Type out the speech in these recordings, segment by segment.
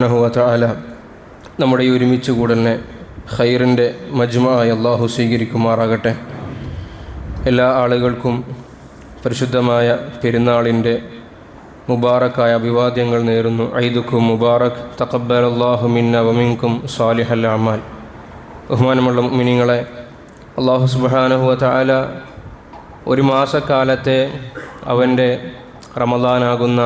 സുബ്ഹാനഹു നമ്മുടെ ഈ ഒരുമിച്ച് കൂടലിനെ ഖൈറിൻ്റെ മജ്മഅയായി അള്ളാഹു സ്വീകരിക്കുമാറാകട്ടെ. എല്ലാ ആളുകൾക്കും പരിശുദ്ധമായ പെരുന്നാളിൻ്റെ മുബാറക്കായ അഭിവാദ്യങ്ങൾ നേരുന്നു. ഈദുക്കും മുബാറക്, തഖബ്ബലല്ലാഹു മിന്ന വമിൻകും സാലിഹൽ അമാൽ. ബഹുമാനമുള്ള മുഅ്മിനീങ്ങളെ, അള്ളാഹു സുബ്ഹാനഹു വതആല ഒരു മാസക്കാലത്തെ അവൻ്റെ റമദാനാകുന്ന,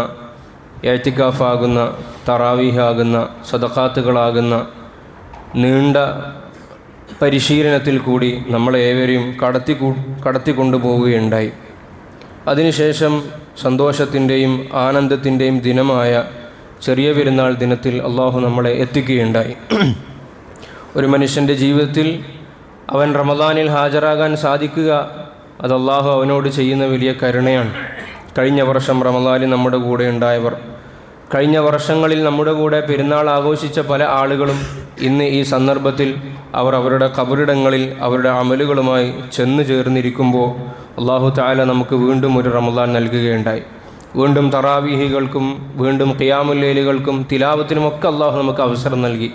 എഅ്തികാഫാകുന്ന, തറാവീഹാകുന്ന, സദഖാത്തുകളാകുന്ന നീണ്ട പരിശീലനത്തിൽ കൂടി നമ്മളേവരെയും കടത്തിക്കൊണ്ടുപോവുകയുണ്ടായി. അതിനുശേഷം സന്തോഷത്തിൻ്റെയും ആനന്ദത്തിൻ്റെയും ദിനമായ ചെറിയ പെരുന്നാൾ ദിനത്തിൽ അള്ളാഹു നമ്മളെ എത്തിക്കുകയുണ്ടായി. ഒരു മനുഷ്യൻ്റെ ജീവിതത്തിൽ അവൻ റമദാനിൽ ഹാജരാകാൻ സാധിക്കുക, അത് അള്ളാഹു അവനോട് ചെയ്യുന്ന വലിയ കരുണയാണ്. കഴിഞ്ഞ വർഷം റമദാനിൽ നമ്മുടെ കൂടെ ഉണ്ടായവർ, കഴിഞ്ഞ വർഷങ്ങളിൽ നമ്മുടെ കൂടെ പെരുന്നാൾ ആഘോഷിച്ച പല ആളുകളും ഇന്ന് ഈ സന്ദർഭത്തിൽ അവർ അവരുടെ ഖബറിടങ്ങളിൽ അവരുടെ അമലുകളുമായി ചെന്നു ചേർന്നിരിക്കുമ്പോൾ അല്ലാഹു തആല നമുക്ക് വീണ്ടും ഒരു റമദാൻ നൽകുകയുണ്ടായി. വീണ്ടും തറാവീഹുകൾക്കും വീണ്ടും ഖിയാമുൽ ലൈലുകൾക്കും തിലാവത്തിനുമൊക്കെ അല്ലാഹു നമുക്ക് അവസരം നൽകി.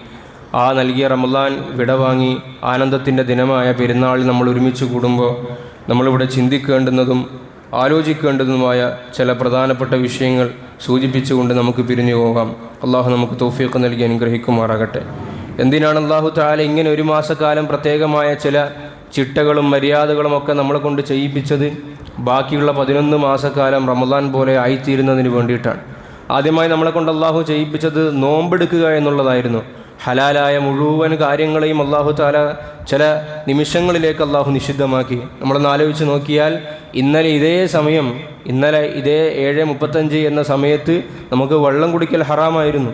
ആ നൽകിയ റമദാൻ വിടവാങ്ങി ആനന്ദത്തിൻ്റെ ദിനമായ പെരുന്നാളിൽ നമ്മൾ ഒരുമിച്ച് കൂടുമ്പോൾ നമ്മളിവിടെ ചിന്തിക്കേണ്ടുന്നതും ആലോചിക്കേണ്ടതുമായ ചില പ്രധാനപ്പെട്ട വിഷയങ്ങൾ സൂചിപ്പിച്ചുകൊണ്ട് നമുക്ക് പിരിഞ്ഞു പോകാം. അള്ളാഹു നമുക്ക് തൗഫീഖ് നൽകി അനുഗ്രഹിക്കുമാറാകട്ടെ. എന്തിനാണ് അള്ളാഹു തആല ഇങ്ങനെ ഒരു മാസക്കാലം പ്രത്യേകമായ ചില ചിട്ടകളും മര്യാദകളും ഒക്കെ നമ്മളെ കൊണ്ട് ചെയ്യിപ്പിച്ചത്? ബാക്കിയുള്ള 11 മാസക്കാലം റമദാൻ പോലെ ആയിത്തീരുന്നതിന് വേണ്ടിയിട്ടാണ്. ആദ്യമായി നമ്മളെ കൊണ്ട് അള്ളാഹു ചെയ്യിപ്പിച്ചത് നോമ്പെടുക്കുക എന്നുള്ളതായിരുന്നു. ഹലാലായ മുഴുവൻ കാര്യങ്ങളെയും അള്ളാഹു തആല ചില നിമിഷങ്ങളിലേക്ക് അള്ളാഹു നിഷിദ്ധമാക്കി. നമ്മളൊന്ന് ആലോചിച്ച് നോക്കിയാൽ, ഇന്നലെ ഇതേ 7:35 എന്ന സമയത്ത് നമുക്ക് വെള്ളം കുടിക്കൽ ഹറാമായിരുന്നു,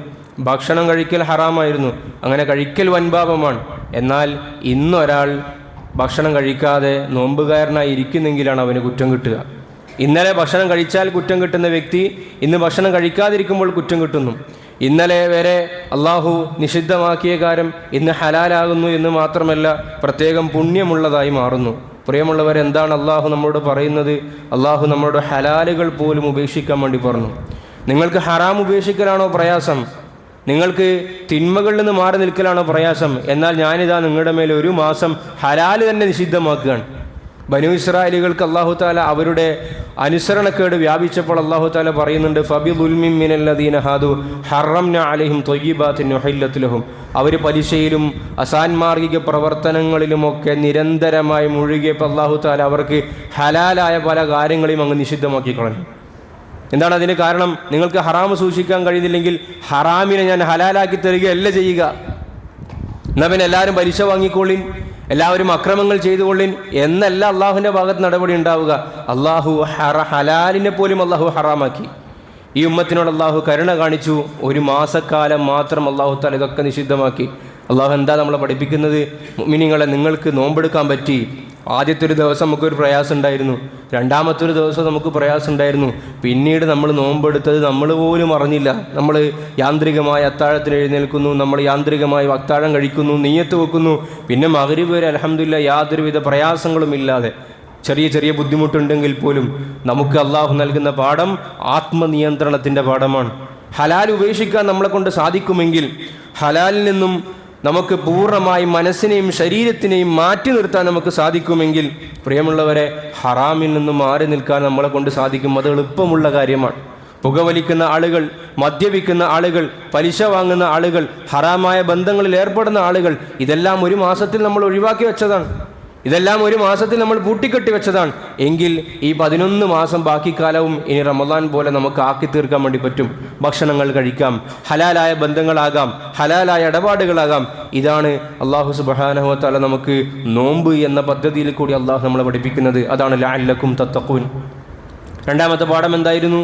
ഭക്ഷണം കഴിക്കൽ ഹറാമായിരുന്നു. അങ്ങനെ കഴിക്കൽ വൻപാപമാണ്. എന്നാൽ ഇന്നൊരാൾ ഭക്ഷണം കഴിക്കാതെ നോമ്പുകാരനായി ഇരിക്കുന്നെങ്കിലാണ് അവന് കുറ്റം കിട്ടുക. ഇന്നലെ ഭക്ഷണം കഴിച്ചാൽ കുറ്റം കിട്ടുന്ന വ്യക്തി ഇന്ന് ഭക്ഷണം കഴിക്കാതിരിക്കുമ്പോൾ കുറ്റം കിട്ടുന്നു. ഇന്നലെ വരെ അള്ളാഹു നിഷിദ്ധമാക്കിയ കാര്യം ഇന്ന് ഹലാലാകുന്നു എന്ന് മാത്രമല്ല, പ്രത്യേകം പുണ്യമുള്ളതായി മാറുന്നു. പ്രിയമുള്ളവർ, എന്താണ് അള്ളാഹു നമ്മളോട് പറയുന്നത്? അള്ളാഹു നമ്മളോട് ഹലാലുകൾ പോലും ഉപേക്ഷിക്കാൻ വേണ്ടി പറഞ്ഞു. നിങ്ങൾക്ക് ഹറാം ഉപേക്ഷിക്കലാണോ പ്രയാസം? നിങ്ങൾക്ക് തിന്മകളിൽ നിന്ന് മാറി നിൽക്കലാണോ പ്രയാസം? എന്നാൽ ഞാനിതാ നിങ്ങളുടെ മേലെ ഒരു മാസം ഹലാല് തന്നെ നിഷിദ്ധമാക്കുകയാണ്. ബനൂ ഇസ്രായേലികൾക്ക് അല്ലാഹു തആല അവരുടെ അനുസരണക്കേട് വ്യാപിച്ചപ്പോൾ അല്ലാഹു തആല പറയുന്നുണ്ട്, ഫബിദുൽമിൻ മിനല്ലദീന ഹാദു ഹറംന അലൈഹിം ത്വയ്യിബാത്തിൻ ഉഹില്ലത് ലഹും. അവർ പലിശയിലും അസാൻമാർഗിക പ്രവർത്തനങ്ങളിലുമൊക്കെ നിരന്തരമായി മുഴുകിയപ്പോൾ അല്ലാഹു തആല അവർക്ക് ഹലാലായ പല കാര്യങ്ങളെയും അങ്ങ് നിഷിദ്ധമാക്കി കളഞ്ഞു. എന്താണ് അതിന് കാരണം? നിങ്ങൾക്ക് ഹറാം സൂക്ഷിക്കാൻ കഴിയുന്നില്ലെങ്കിൽ ഹറാമിനെ ഞാൻ ഹലാലാക്കി തരികയല്ല ചെയ്യുക. എന്നാൽ പിന്നെ എല്ലാവരും പലിശ വാങ്ങിക്കൊള്ളിൻ, എല്ലാവരും അക്രമങ്ങൾ ചെയ്തുകൊള്ളിൻ എന്നല്ല അള്ളാഹുവിൻ്റെ ഭാഗത്ത് നടപടി ഉണ്ടാവുക. അള്ളാഹു ഹലാലിനെ പോലും അള്ളാഹു ഹറാമാക്കി. ഈ ഉമ്മത്തിനോട് അള്ളാഹു കരുണ കാണിച്ചു. ഒരു മാസക്കാലം മാത്രം അള്ളാഹു തആല ഇതൊക്കെ നിഷിദ്ധമാക്കി. അള്ളാഹു എന്താ നമ്മളെ പഠിപ്പിക്കുന്നത്? മുഅ്മിനീങ്ങളെ, നിങ്ങൾക്ക് നോമ്പെടുക്കാൻ പറ്റി. ആദ്യത്തെ ഒരു ദിവസം നമുക്കൊരു പ്രയാസം ഉണ്ടായിരുന്നു, രണ്ടാമത്തെ ഒരു ദിവസം നമുക്ക് പ്രയാസം ഉണ്ടായിരുന്നു. പിന്നീട് നമ്മൾ നോമ്പെടുത്തത് നമ്മൾ പോലും അറിഞ്ഞില്ല. നമ്മൾ യാന്ത്രികമായ അത്താഴത്തിന് എഴുന്നേൽക്കുന്നു, നമ്മൾ യാന്ത്രികമായി അത്താഴം കഴിക്കുന്നു, നിയ്യത്ത് വെക്കുന്നു. പിന്നെ മഗ്രിബ് വരെ അൽഹംദുലില്ലാഹ് യാതൊരുവിധ പ്രയാസങ്ങളും ഇല്ലാതെ, ചെറിയ ചെറിയ ബുദ്ധിമുട്ടുണ്ടെങ്കിൽ പോലും നമുക്ക് അള്ളാഹു നൽകുന്ന പാഠം ആത്മനിയന്ത്രണത്തിൻ്റെ പാഠമാണ്. ഹലാൽ ഉപേക്ഷിക്കാൻ നമ്മളെ കൊണ്ട് സാധിക്കുമെങ്കിൽ, ഹലാലിൽ നിന്നും നമുക്ക് പൂർണ്ണമായി മനസ്സിനെയും ശരീരത്തിനെയും മാറ്റി നിർത്താൻ നമുക്ക് സാധിക്കുമെങ്കിൽ, പ്രിയമുള്ളവരെ, ഹറാമിൽ നിന്നും മാറി നിൽക്കാൻ നമ്മളെ കൊണ്ട് സാധിക്കും. അത് എളുപ്പമുള്ള കാര്യമാണ്. പുകവലിക്കുന്ന ആളുകൾ, മദ്യപിക്കുന്ന ആളുകൾ, പലിശ വാങ്ങുന്ന ആളുകൾ, ഹറാമായ ബന്ധങ്ങളിൽ ഏർപ്പെടുന്ന ആളുകൾ, ഇതെല്ലാം ഒരു മാസത്തിൽ നമ്മൾ ഒഴിവാക്കി വെച്ചതാണ്. ഇതെല്ലാം ഒരു മാസത്തിൽ നമ്മൾ പൂട്ടിക്കെട്ടി വെച്ചതാണ്. എങ്കിൽ ഈ 11 മാസം ബാക്കി കാലവും ഇനി റമദാൻ പോലെ നമുക്ക് ആക്കി തീർക്കാൻ വേണ്ടി പറ്റും. ഭക്ഷണങ്ങൾ കഴിക്കാം, ഹലാലായ ബന്ധങ്ങളാകാം, ഹലാലായ ഇടപാടുകളാകാം. ഇതാണ് അല്ലാഹു സുബ്ഹാനഹു വ തആല നമുക്ക് നോമ്പ് എന്ന പദ്ധതിയിൽ കൂടി അല്ലാഹു നമ്മളെ പഠിപ്പിക്കുന്നത്. അതാണ് ലഅല്ലക്കും തത്തഖൂൻ. രണ്ടാമത്തെ പാഠം എന്തായിരുന്നു?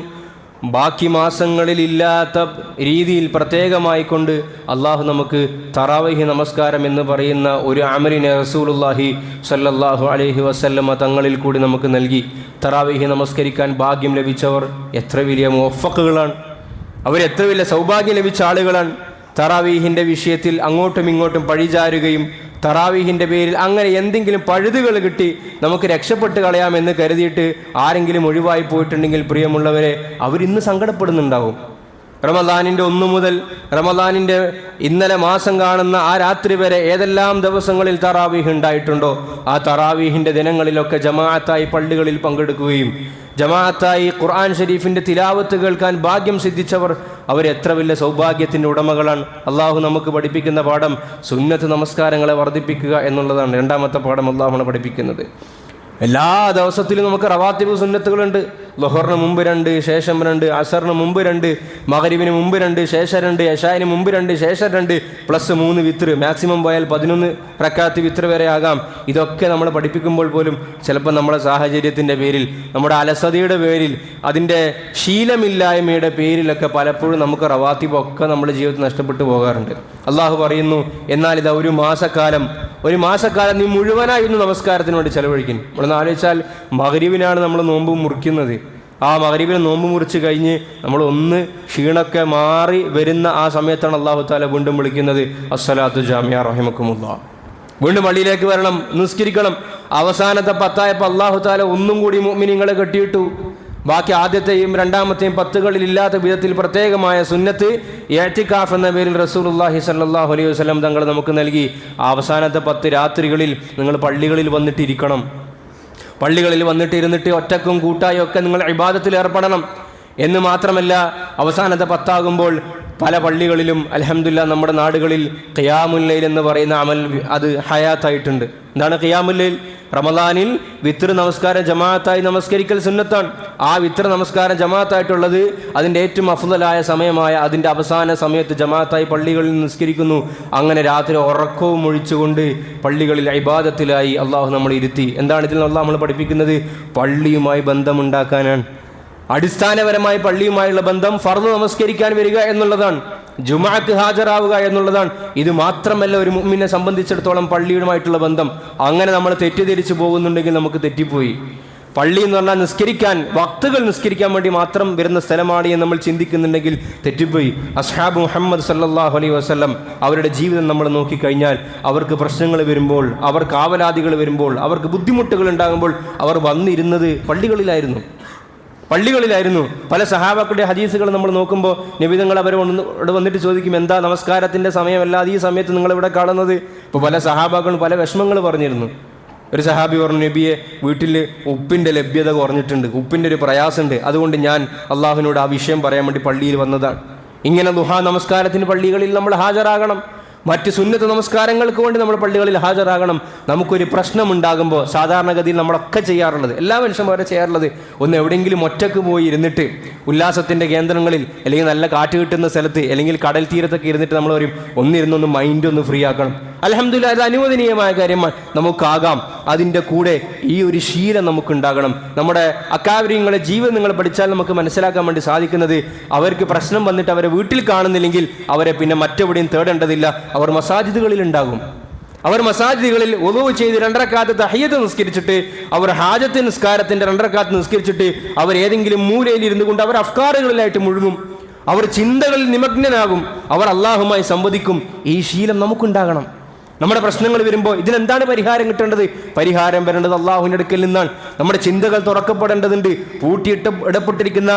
ബാക്കി മാസങ്ങളിൽ ഇല്ലാത്ത രീതിയിൽ പ്രത്യേകമായി കൊണ്ട് അള്ളാഹു നമുക്ക് തറാവീഹ് നമസ്കാരം എന്ന് പറയുന്ന ഒരു അമലിനെ റസൂലുള്ളാഹി സ്വല്ലല്ലാഹു അലൈഹി വസല്ലമ തങ്ങളിൽ കൂടി നമുക്ക് നൽകി. തറാവീഹ് നമസ്കരിക്കാൻ ഭാഗ്യം ലഭിച്ചവർ എത്ര വലിയ മുവഫ്ഫഖുകളാണ്, അവരെത്ര വലിയ സൗഭാഗ്യം ലഭിച്ച ആളുകളാണ്. തറാവീഹിൻ്റെ വിഷയത്തിൽ അങ്ങോട്ടും ഇങ്ങോട്ടും പഴിചാരുകയും തറാവീഹിൻ്റെ പേരിൽ അങ്ങനെ എന്തെങ്കിലും പഴുതുകൾ കിട്ടി നമുക്ക് രക്ഷപ്പെട്ട് കളയാമെന്ന് കരുതിയിട്ട് ആരെങ്കിലും ഒഴിവായി പോയിട്ടുണ്ടെങ്കിൽ, പ്രിയമുള്ളവരെ, അവരിന്ന് സങ്കടപ്പെടുന്നുണ്ടാവും. റമദാനിൻ്റെ 1 മുതൽ റമദാനിൻ്റെ ഇന്നലെ മാസം കാണുന്ന ആ രാത്രി വരെ ഏതെല്ലാം ദിവസങ്ങളിൽ തറാവീഹ് ഉണ്ടായിട്ടുണ്ടോ ആ തറാവീഹിൻ്റെ ദിനങ്ങളിലൊക്കെ ജമാഅത്തായി പള്ളികളിൽ പങ്കെടുക്കുകയും ജമാഅത്തായി ഖുർആൻ ഷരീഫിൻ്റെ തിലാവത്ത് കേൾക്കാൻ ഭാഗ്യം സിദ്ധിച്ചവർ അവരെത്ര വലിയ സൗഭാഗ്യത്തിൻ്റെ ഉടമകളാണ്. അള്ളാഹു നമുക്ക് പഠിപ്പിക്കുന്ന പാഠം സുന്നത്ത് നമസ്കാരങ്ങളെ വർദ്ധിപ്പിക്കുക എന്നുള്ളതാണ്. രണ്ടാമത്തെ പാഠം അള്ളാഹുമാണ് പഠിപ്പിക്കുന്നത്. എല്ലാ ദിവസത്തിലും നമുക്ക് റവാത്തിബ് സുന്നത്തുകളുണ്ട്. ളുഹറിന് മുമ്പ് 2, ശേഷം 2, അസറിന് മുമ്പ് 2, മഗ്രിബിന് മുമ്പ് 2, ശേഷം 2, ഇശാഇന് മുമ്പ് 2, ശേഷം 2, പ്ലസ് 3 വിത്ർ, മാക്സിമം പോയാൽ 11 റക്കാത്ത് വിത്ർ വരെ ആകാം. ഇതൊക്കെ നമ്മൾ പഠിപ്പിക്കുമ്പോൾ പോലും ചിലപ്പോൾ നമ്മുടെ സാഹചര്യത്തിൻ്റെ പേരിൽ, നമ്മുടെ അലസതയുടെ പേരിൽ, അതിൻ്റെ ശീലമില്ലായ്മയുടെ പേരിലൊക്കെ പലപ്പോഴും നമുക്ക് റവാത്തിബൊക്കെ നമ്മുടെ ജീവിതത്തിൽ നഷ്ടപ്പെട്ടു പോകാറുണ്ട്. അള്ളാഹു പറയുന്നു, എന്നാൽ ഇതാ ഒരു മാസക്കാലം നീ മുഴുവനായി ഒന്ന് നമസ്കാരത്തിന് വേണ്ടി ചെലവഴിക്കും. നമ്മളൊന്ന് ആലോചിച്ചാൽ മഗ്രിബിനാണ് നമ്മൾ നോമ്പ് മുറിക്കുന്നത്. ആ മഗ്രിബിന് നോമ്പ് മുറിച്ച് കഴിഞ്ഞ് നമ്മൾ ഒന്ന് ക്ഷീണമൊക്കെ മാറി വരുന്ന ആ സമയത്താണ് അള്ളാഹു താല വീണ്ടും വിളിക്കുന്നത്, അസ്സലാത്തു ജാമിയ റഹിമക്കുമുല്ലാ, വീണ്ടും പള്ളിയിലേക്ക് വരണം, നിസ്കരിക്കണം. അവസാനത്തെ 10 അള്ളാഹു താല ഒന്നും കൂടി മുഅ്മിനീങ്ങളെ കെട്ടിയിട്ടു. ബാക്കി ആദ്യത്തെയും രണ്ടാമത്തെയും 10കളിൽ ഇല്ലാത്ത വിധത്തിൽ പ്രത്യേകമായ സുന്നത്ത് ഇഅ്തികാഫ് എന്ന പേരിൽ റസൂലുള്ളാഹി സ്വല്ലല്ലാഹു അലൈഹി വസല്ലം തങ്ങൾ നമുക്ക് നൽകി. അവസാനത്തെ 10 രാത്രികളിൽ നിങ്ങൾ പള്ളികളിൽ വന്നിട്ടിരിക്കണം. പള്ളികളിൽ വന്നിട്ടിരുന്നിട്ട് ഒറ്റക്കും കൂട്ടായും ഒക്കെ നിങ്ങൾ ഇബാദത്തിൽ ഏർപ്പെടണം എന്ന് മാത്രമല്ല, അവസാനത്തെ 10 ആകുമ്പോൾ പല പള്ളികളിലും അൽഹംദുലില്ലാഹ് നമ്മുടെ നാടുകളിൽ ഖിയാമുൽ ലൈൽ എന്ന് പറയുന്ന അമൽ അത് ഹയാത്തായിട്ടുണ്ട്. എന്താണ് ഖിയാമുൽ ലൈൽ? റമദാനിൽ വിത്ർ നമസ്കാരം ജമാഅത്തായി നമസ്കരിക്കൽ സുന്നത്താണ്. ആ വിത്ർ നമസ്കാരം ജമാഅത്തായിട്ടുള്ളത് അതിൻ്റെ ഏറ്റവും അഫ്ളലായ സമയമായ അതിൻ്റെ അവസാന സമയത്ത് ജമാഅത്തായി പള്ളികളിൽ നിസ്കരിക്കുന്നു. അങ്ങനെ രാത്രി ഉറക്കവും ഒഴിച്ചുകൊണ്ട് പള്ളികളിൽ ഇബാദത്തിലായി അള്ളാഹു നമ്മൾ ഇരുത്തി. എന്താണ് ഇതിൽ അള്ളാഹു നമ്മൾ പഠിപ്പിക്കുന്നത്? പള്ളിയുമായി ബന്ധമുണ്ടാക്കാനാണ്. അടിസ്ഥാനപരമായി പള്ളിയുമായുള്ള ബന്ധം ഫർദ് നമസ്കരിക്കാൻ വരിക എന്നുള്ളതാണ്, ജുമുഅക്ക് ഹാജരാവുക എന്നുള്ളതാണ്. ഇത് മാത്രമല്ല ഒരു മുഅ്മിനെ സംബന്ധിച്ചിടത്തോളം പള്ളിയുമായിട്ടുള്ള ബന്ധം. അങ്ങനെ നമ്മൾ തെറ്റിദ്ധരിച്ചു പോകുന്നുണ്ടെങ്കിൽ നമുക്ക് തെറ്റിപ്പോയി. പള്ളി എന്ന് പറഞ്ഞാൽ നിസ്കരിക്കാൻ, വക്തുകൾ നിസ്കരിക്കാൻ വേണ്ടി മാത്രം വരുന്ന സ്ഥലമാണ് എന്ന് നമ്മൾ ചിന്തിക്കുന്നുണ്ടെങ്കിൽ തെറ്റിപ്പോയി. അസ്ഹാബ് മുഹമ്മദ് സല്ലല്ലാഹു അലൈഹി വസല്ലം അവരുടെ ജീവിതം നമ്മൾ നോക്കിക്കഴിഞ്ഞാൽ അവർക്ക് പ്രശ്നങ്ങൾ വരുമ്പോൾ, അവർക്ക് ആവലാദികൾ വരുമ്പോൾ, അവർക്ക് ബുദ്ധിമുട്ടുകൾ ഉണ്ടാകുമ്പോൾ അവർ വന്നിരുന്നത് പള്ളികളിലായിരുന്നു. പല സഹാബാക്കളുടെ ഹദീസുകൾ നമ്മൾ നോക്കുമ്പോൾ നബിതങ്ങൾ അവരോട് വന്നിട്ട് ചോദിക്കും, എന്താ നമസ്കാരത്തിൻ്റെ സമയമല്ലാതെ ഈ സമയത്ത് നിങ്ങളിവിടെ കാണുന്നത്? ഇപ്പോൾ പല സഹാബാക്കളും പല വിഷമങ്ങൾ പറഞ്ഞിരുന്നു. ഒരു സഹാബി പറഞ്ഞു, നബിയെ വീട്ടിൽ ഉപ്പിൻ്റെ ലഭ്യത കുറഞ്ഞിട്ടുണ്ട്, ഉപ്പിൻ്റെ ഒരു പ്രയാസമുണ്ട്, അതുകൊണ്ട് ഞാൻ അള്ളാഹുവിനോട് ആ വിഷയം പറയാൻ വേണ്ടി പള്ളിയിൽ വന്നതാണ്. ഇങ്ങനെ ദുഹാ നമസ്കാരത്തിന് പള്ളികളിൽ നമ്മൾ ഹാജരാകണം. മറ്റ് സുന്നത്ത് നമസ്കാരങ്ങൾക്ക് വേണ്ടി നമ്മൾ പള്ളികളിൽ ഹാജരാകണം. നമുക്കൊരു പ്രശ്നമുണ്ടാകുമ്പോൾ സാധാരണഗതിയിൽ നമ്മളൊക്കെ ചെയ്യാറുള്ളത്, എല്ലാ മനുഷ്യന്മാരും ചെയ്യാറുള്ളത്, ഒന്ന് എവിടെയെങ്കിലും ഒറ്റക്ക് പോയി ഇരുന്നിട്ട് ഉല്ലാസത്തിൻ്റെ കേന്ദ്രങ്ങളിൽ അല്ലെങ്കിൽ നല്ല കാറ്റ് കിട്ടുന്ന സ്ഥലത്ത് അല്ലെങ്കിൽ കടൽ തീരത്തൊക്കെ ഇരുന്നിട്ട് നമ്മൾ പറയും, ഒന്നിരുന്നൊന്ന് മൈൻഡ് ഒന്ന് ഫ്രീ ആക്കണം. അൽഹംദുലില്ലാഹ്, അത് അനുവദനീയമായ കാര്യമാണ്, നമുക്കാകാം. അതിൻ്റെ കൂടെ ഈ ഒരു ശീലം നമുക്കുണ്ടാകണം. നമ്മുടെ അക്കാവര്യങ്ങളെ ജീവിതം നിങ്ങൾ പഠിച്ചാൽ നമുക്ക് മനസ്സിലാക്കാൻ വേണ്ടി സാധിക്കുന്നത്, അവർക്ക് പ്രശ്നം വന്നിട്ട് അവരെ വീട്ടിൽ കാണുന്നില്ലെങ്കിൽ അവരെ പിന്നെ മറ്റെവിടെയും തേടേണ്ടതില്ല. അവർ മസാജിദുകളിൽ ഉണ്ടാകും. അവർ മസാജിദുകളിൽ വുളൂ ചെയ്ത് 2 റക്അത്ത് തഹിയ്യത്ത് നിസ്കരിച്ചിട്ട്, അവർ ഹാജത്ത് നിസ്കാരത്തിൻ്റെ 2 റക്അത്ത് നിസ്കരിച്ചിട്ട് അവർ ഏതെങ്കിലും മൂലയിൽ ഇരുന്നു കൊണ്ട് അവർ അഫ്കാറുകളിലായിട്ട് മുഴുകും. അവർ ചിന്തകളിൽ നിമഗ്നനാകും. അവർ അള്ളാഹുമായി സംവദിക്കും. ഈ ശീലം നമുക്കുണ്ടാകണം. നമ്മുടെ പ്രശ്നങ്ങൾ വരുമ്പോൾ ഇതിനെന്താണ് പരിഹാരം കിട്ടേണ്ടത്? പരിഹാരം വരേണ്ടത് അള്ളാഹുവിൻ്റെ അടുക്കൽ നിന്നാണ്. നമ്മുടെ ചിന്തകൾ തുറക്കപ്പെടേണ്ടതുണ്ട്. ഇടപെട്ടിരിക്കുന്ന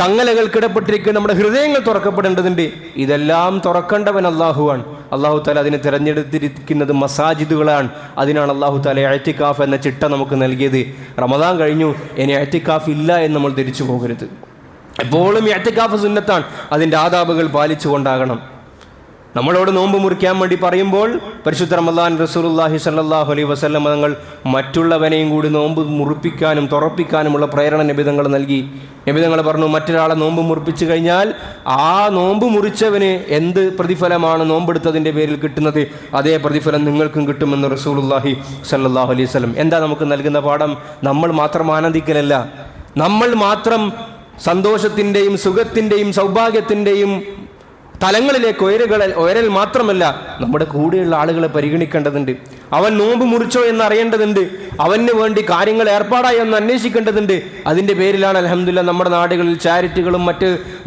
ചങ്ങലകൾക്കിടപെട്ടിരിക്കുന്ന നമ്മുടെ ഹൃദയങ്ങൾ തുറക്കപ്പെടേണ്ടതുണ്ട്. ഇതെല്ലാം തുറക്കേണ്ടവൻ അള്ളാഹുവാണ്. അള്ളാഹു താല അതിനെ തിരഞ്ഞെടുത്തിരിക്കുന്നത് മസാജിദുകളാണ്. അതിനാണ് അള്ളാഹു താല ഇഅ്തികാഫ് എന്ന ചിട്ട നമുക്ക് നൽകിയത്. റമദാൻ കഴിഞ്ഞു, ഇനി ഇഅ്തികാഫ് ഇല്ല എന്ന് നമ്മൾ തിരിച്ചു പോകരുത്. എപ്പോഴും ഇഅ്തികാഫ് സുന്നത്താണ്. അതിൻ്റെ ആദാബുകൾ പാലിച്ചുകൊണ്ടാകണം. നമ്മളോട് നോമ്പ് മുറിക്കാൻ വേണ്ടി പറയുമ്പോൾ പരിശുദ്ധ റമദാൻ റസൂലുള്ളാഹി സ്വല്ലല്ലാഹു അലൈഹി വസല്ലം തങ്ങൾ മറ്റുള്ളവനെയും കൂടി നോമ്പ് മുറിപ്പിക്കാനും തുറപ്പിക്കാനുമുള്ള പ്രേരണ നബിതങ്ങൾ നൽകി. നബിതങ്ങൾ പറഞ്ഞു, മറ്റൊരാളെ നോമ്പ് മുറിപ്പിച്ചു കഴിഞ്ഞാൽ ആ നോമ്പ് മുറിച്ചവന് എന്ത് പ്രതിഫലമാണ് നോമ്പെടുത്തതിൻ്റെ പേരിൽ കിട്ടുന്നത്, അതേ പ്രതിഫലം നിങ്ങൾക്കും കിട്ടുമെന്ന് റസൂലുള്ളാഹി സ്വല്ലല്ലാഹു അലൈഹി വസല്ലം. എന്താ നമുക്ക് നൽകുന്ന പാഠം? നമ്മൾ മാത്രം ആനന്ദിക്കലല്ല, നമ്മൾ മാത്രം സന്തോഷത്തിൻ്റെയും സുഖത്തിൻ്റെയും സൗഭാഗ്യത്തിൻ്റെയും തലങ്ങളിലേക്ക് ഉയരൽ മാത്രമല്ല, നമ്മുടെ കൂടെയുള്ള ആളുകളെ പരിഗണിക്കേണ്ടതുണ്ട്. അവൻ നോമ്പ് മുറിച്ചോ എന്ന് അറിയേണ്ടതുണ്ട്. അവന് വേണ്ടി കാര്യങ്ങൾ ഏർപ്പാടായി എന്ന് അന്വേഷിക്കേണ്ടതുണ്ട്. അതിൻ്റെ പേരിലാണ് അൽഹംദുലില്ലാഹ് നമ്മുടെ നാടുകളിൽ ചാരിറ്റികളും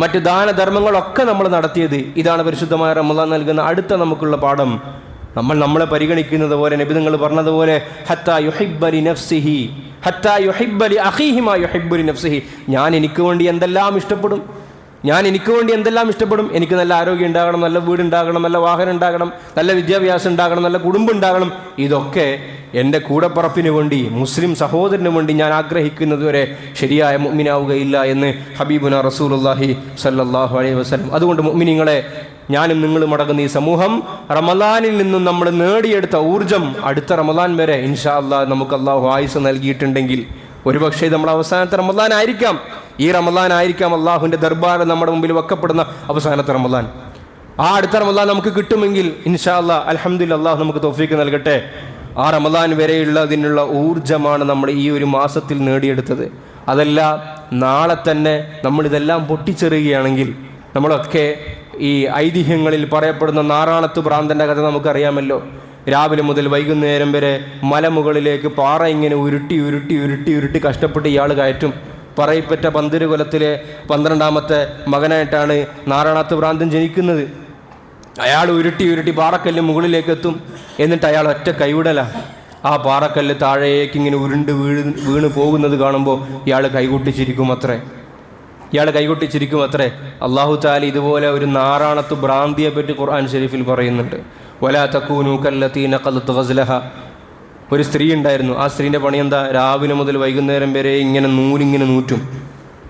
മറ്റ് ദാനധർമ്മങ്ങളൊക്കെ നമ്മൾ നടത്തിയത്. ഇതാണ് പരിശുദ്ധമായ റമദാൻ നൽകുന്ന അടുത്ത നമുക്കുള്ള പാഠം. നമ്മളെ പരിഗണിക്കുന്നത് പോലെ നബി നിങ്ങൾ പറഞ്ഞതുപോലെ ഹത്താ യുഹിബ്ബ ലി നഫ്സിഹി ഹത്താ യുഹിബ്ബ ലി അഖീഹി മാ യുഹിബ്ബു ലി നഫ്സിഹി, ഞാൻ എനിക്ക് വേണ്ടി എന്തെല്ലാം ഇഷ്ടപ്പെടും, ഞാൻ എനിക്ക് വേണ്ടി എന്തെല്ലാം ഇഷ്ടപ്പെടും? എനിക്ക് നല്ല ആരോഗ്യം ഉണ്ടാകണം, നല്ല വീടുണ്ടാകണം, നല്ല വാഹനം ഉണ്ടാകണം, നല്ല വിദ്യാഭ്യാസം ഉണ്ടാകണം, നല്ല കുടുംബം ഉണ്ടാകണം. ഇതൊക്കെ എൻ്റെ കൂടപ്പറപ്പിന് വേണ്ടി, മുസ്ലിം സഹോദരന് വേണ്ടി ഞാൻ ആഗ്രഹിക്കുന്നത് വരെ ശരിയായ മുഅ്മിനാവുകയില്ല എന്ന് ഹബീബുന റസൂലുള്ളാഹി സ്വല്ലല്ലാഹു അലൈഹി വസല്ലം. അതുകൊണ്ട് മുഅ്മിനീങ്ങളെ, ഞാനും നിങ്ങളും അടങ്ങുന്ന ഈ സമൂഹം റമദാനിൽ നിന്നും നമ്മൾ നേടിയെടുത്ത ഊർജം അടുത്ത റമദാൻ വരെ ഇൻഷാ അല്ലാഹ് നമുക്ക് അല്ലാഹു ആയുസ് നൽകിയിട്ടുണ്ടെങ്കിൽ, ഒരുപക്ഷെ നമ്മൾ അവസാനത്തെ റമദാൻ ആയിരിക്കാം, ഈ റമദാൻ ആയിരിക്കാം അള്ളാഹുവിൻ്റെ ദർബാറിൽ നമ്മുടെ മുമ്പിൽ വെക്കപ്പെടുന്ന അവസാനത്തെ റമദാൻ. ആ അടുത്ത റമദാൻ നമുക്ക് കിട്ടുമെങ്കിൽ ഇൻഷാ അല്ലാഹ് അൽഹംദുലില്ലാഹ് അല്ലാഹു നമുക്ക് തൗഫീക്ക് നൽകട്ടെ. ആ റമദാൻ വരെയുള്ളതിനുള്ള ഊർജ്ജമാണ് നമ്മൾ ഈ ഒരു മാസത്തിൽ നേടിയെടുത്തത്. അതല്ല നാളെ തന്നെ നമ്മളിതെല്ലാം പൊട്ടിച്ചെറിയുകയാണെങ്കിൽ, നമ്മളൊക്കെ ഈ ഐതിഹ്യങ്ങളിൽ പറയപ്പെടുന്ന നാറാണത്ത് ഭ്രാന്തൻ്റെ കഥ നമുക്കറിയാമല്ലോ. രാവിലെ മുതൽ വൈകുന്നേരം വരെ മലമുകളിലേക്ക് പാറ ഇങ്ങനെ ഉരുട്ടി ഉരുട്ടി ഉരുട്ടി ഉരുട്ടി കഷ്ടപ്പെട്ട് ഇയാൾ കയറ്റും. പറയിപ്പറ്റ പന്തിരുകുലത്തിലെ 12ാമത്തെ മകനായിട്ടാണ് നാറാണത്ത് ഭ്രാന്തൻ ജനിക്കുന്നത്. അയാൾ ഉരുട്ടി ഉരുട്ടി പാറക്കല്ല് മുകളിലേക്ക് എത്തും. എന്നിട്ട് അയാൾ ഒറ്റ കൈവിടല. ആ പാറക്കല്ല് താഴേക്ക് ഇങ്ങനെ ഉരുണ്ട് വീണ് പോകുന്നത് കാണുമ്പോൾ ഇയാൾ കൈകൊട്ടിച്ചിരിക്കും അത്രേ. അല്ലാഹു തആല ഇതുപോലെ ഒരു നാറാണത്ത് ഭ്രാന്തിയെ പറ്റി ഖുർആൻ ഷരീഫിൽ പറയുന്നുണ്ട്. വലാ തകൂനു കല്ലതീ നഖദത് ഗസ്ലഹ. ഒരു സ്ത്രീ ഉണ്ടായിരുന്നു. ആ സ്ത്രീൻ്റെ പണി എന്താ? രാവിലെ മുതൽ വൈകുന്നേരം വരെ ഇങ്ങനെ നൂലിങ്ങനെ നൂറ്റും,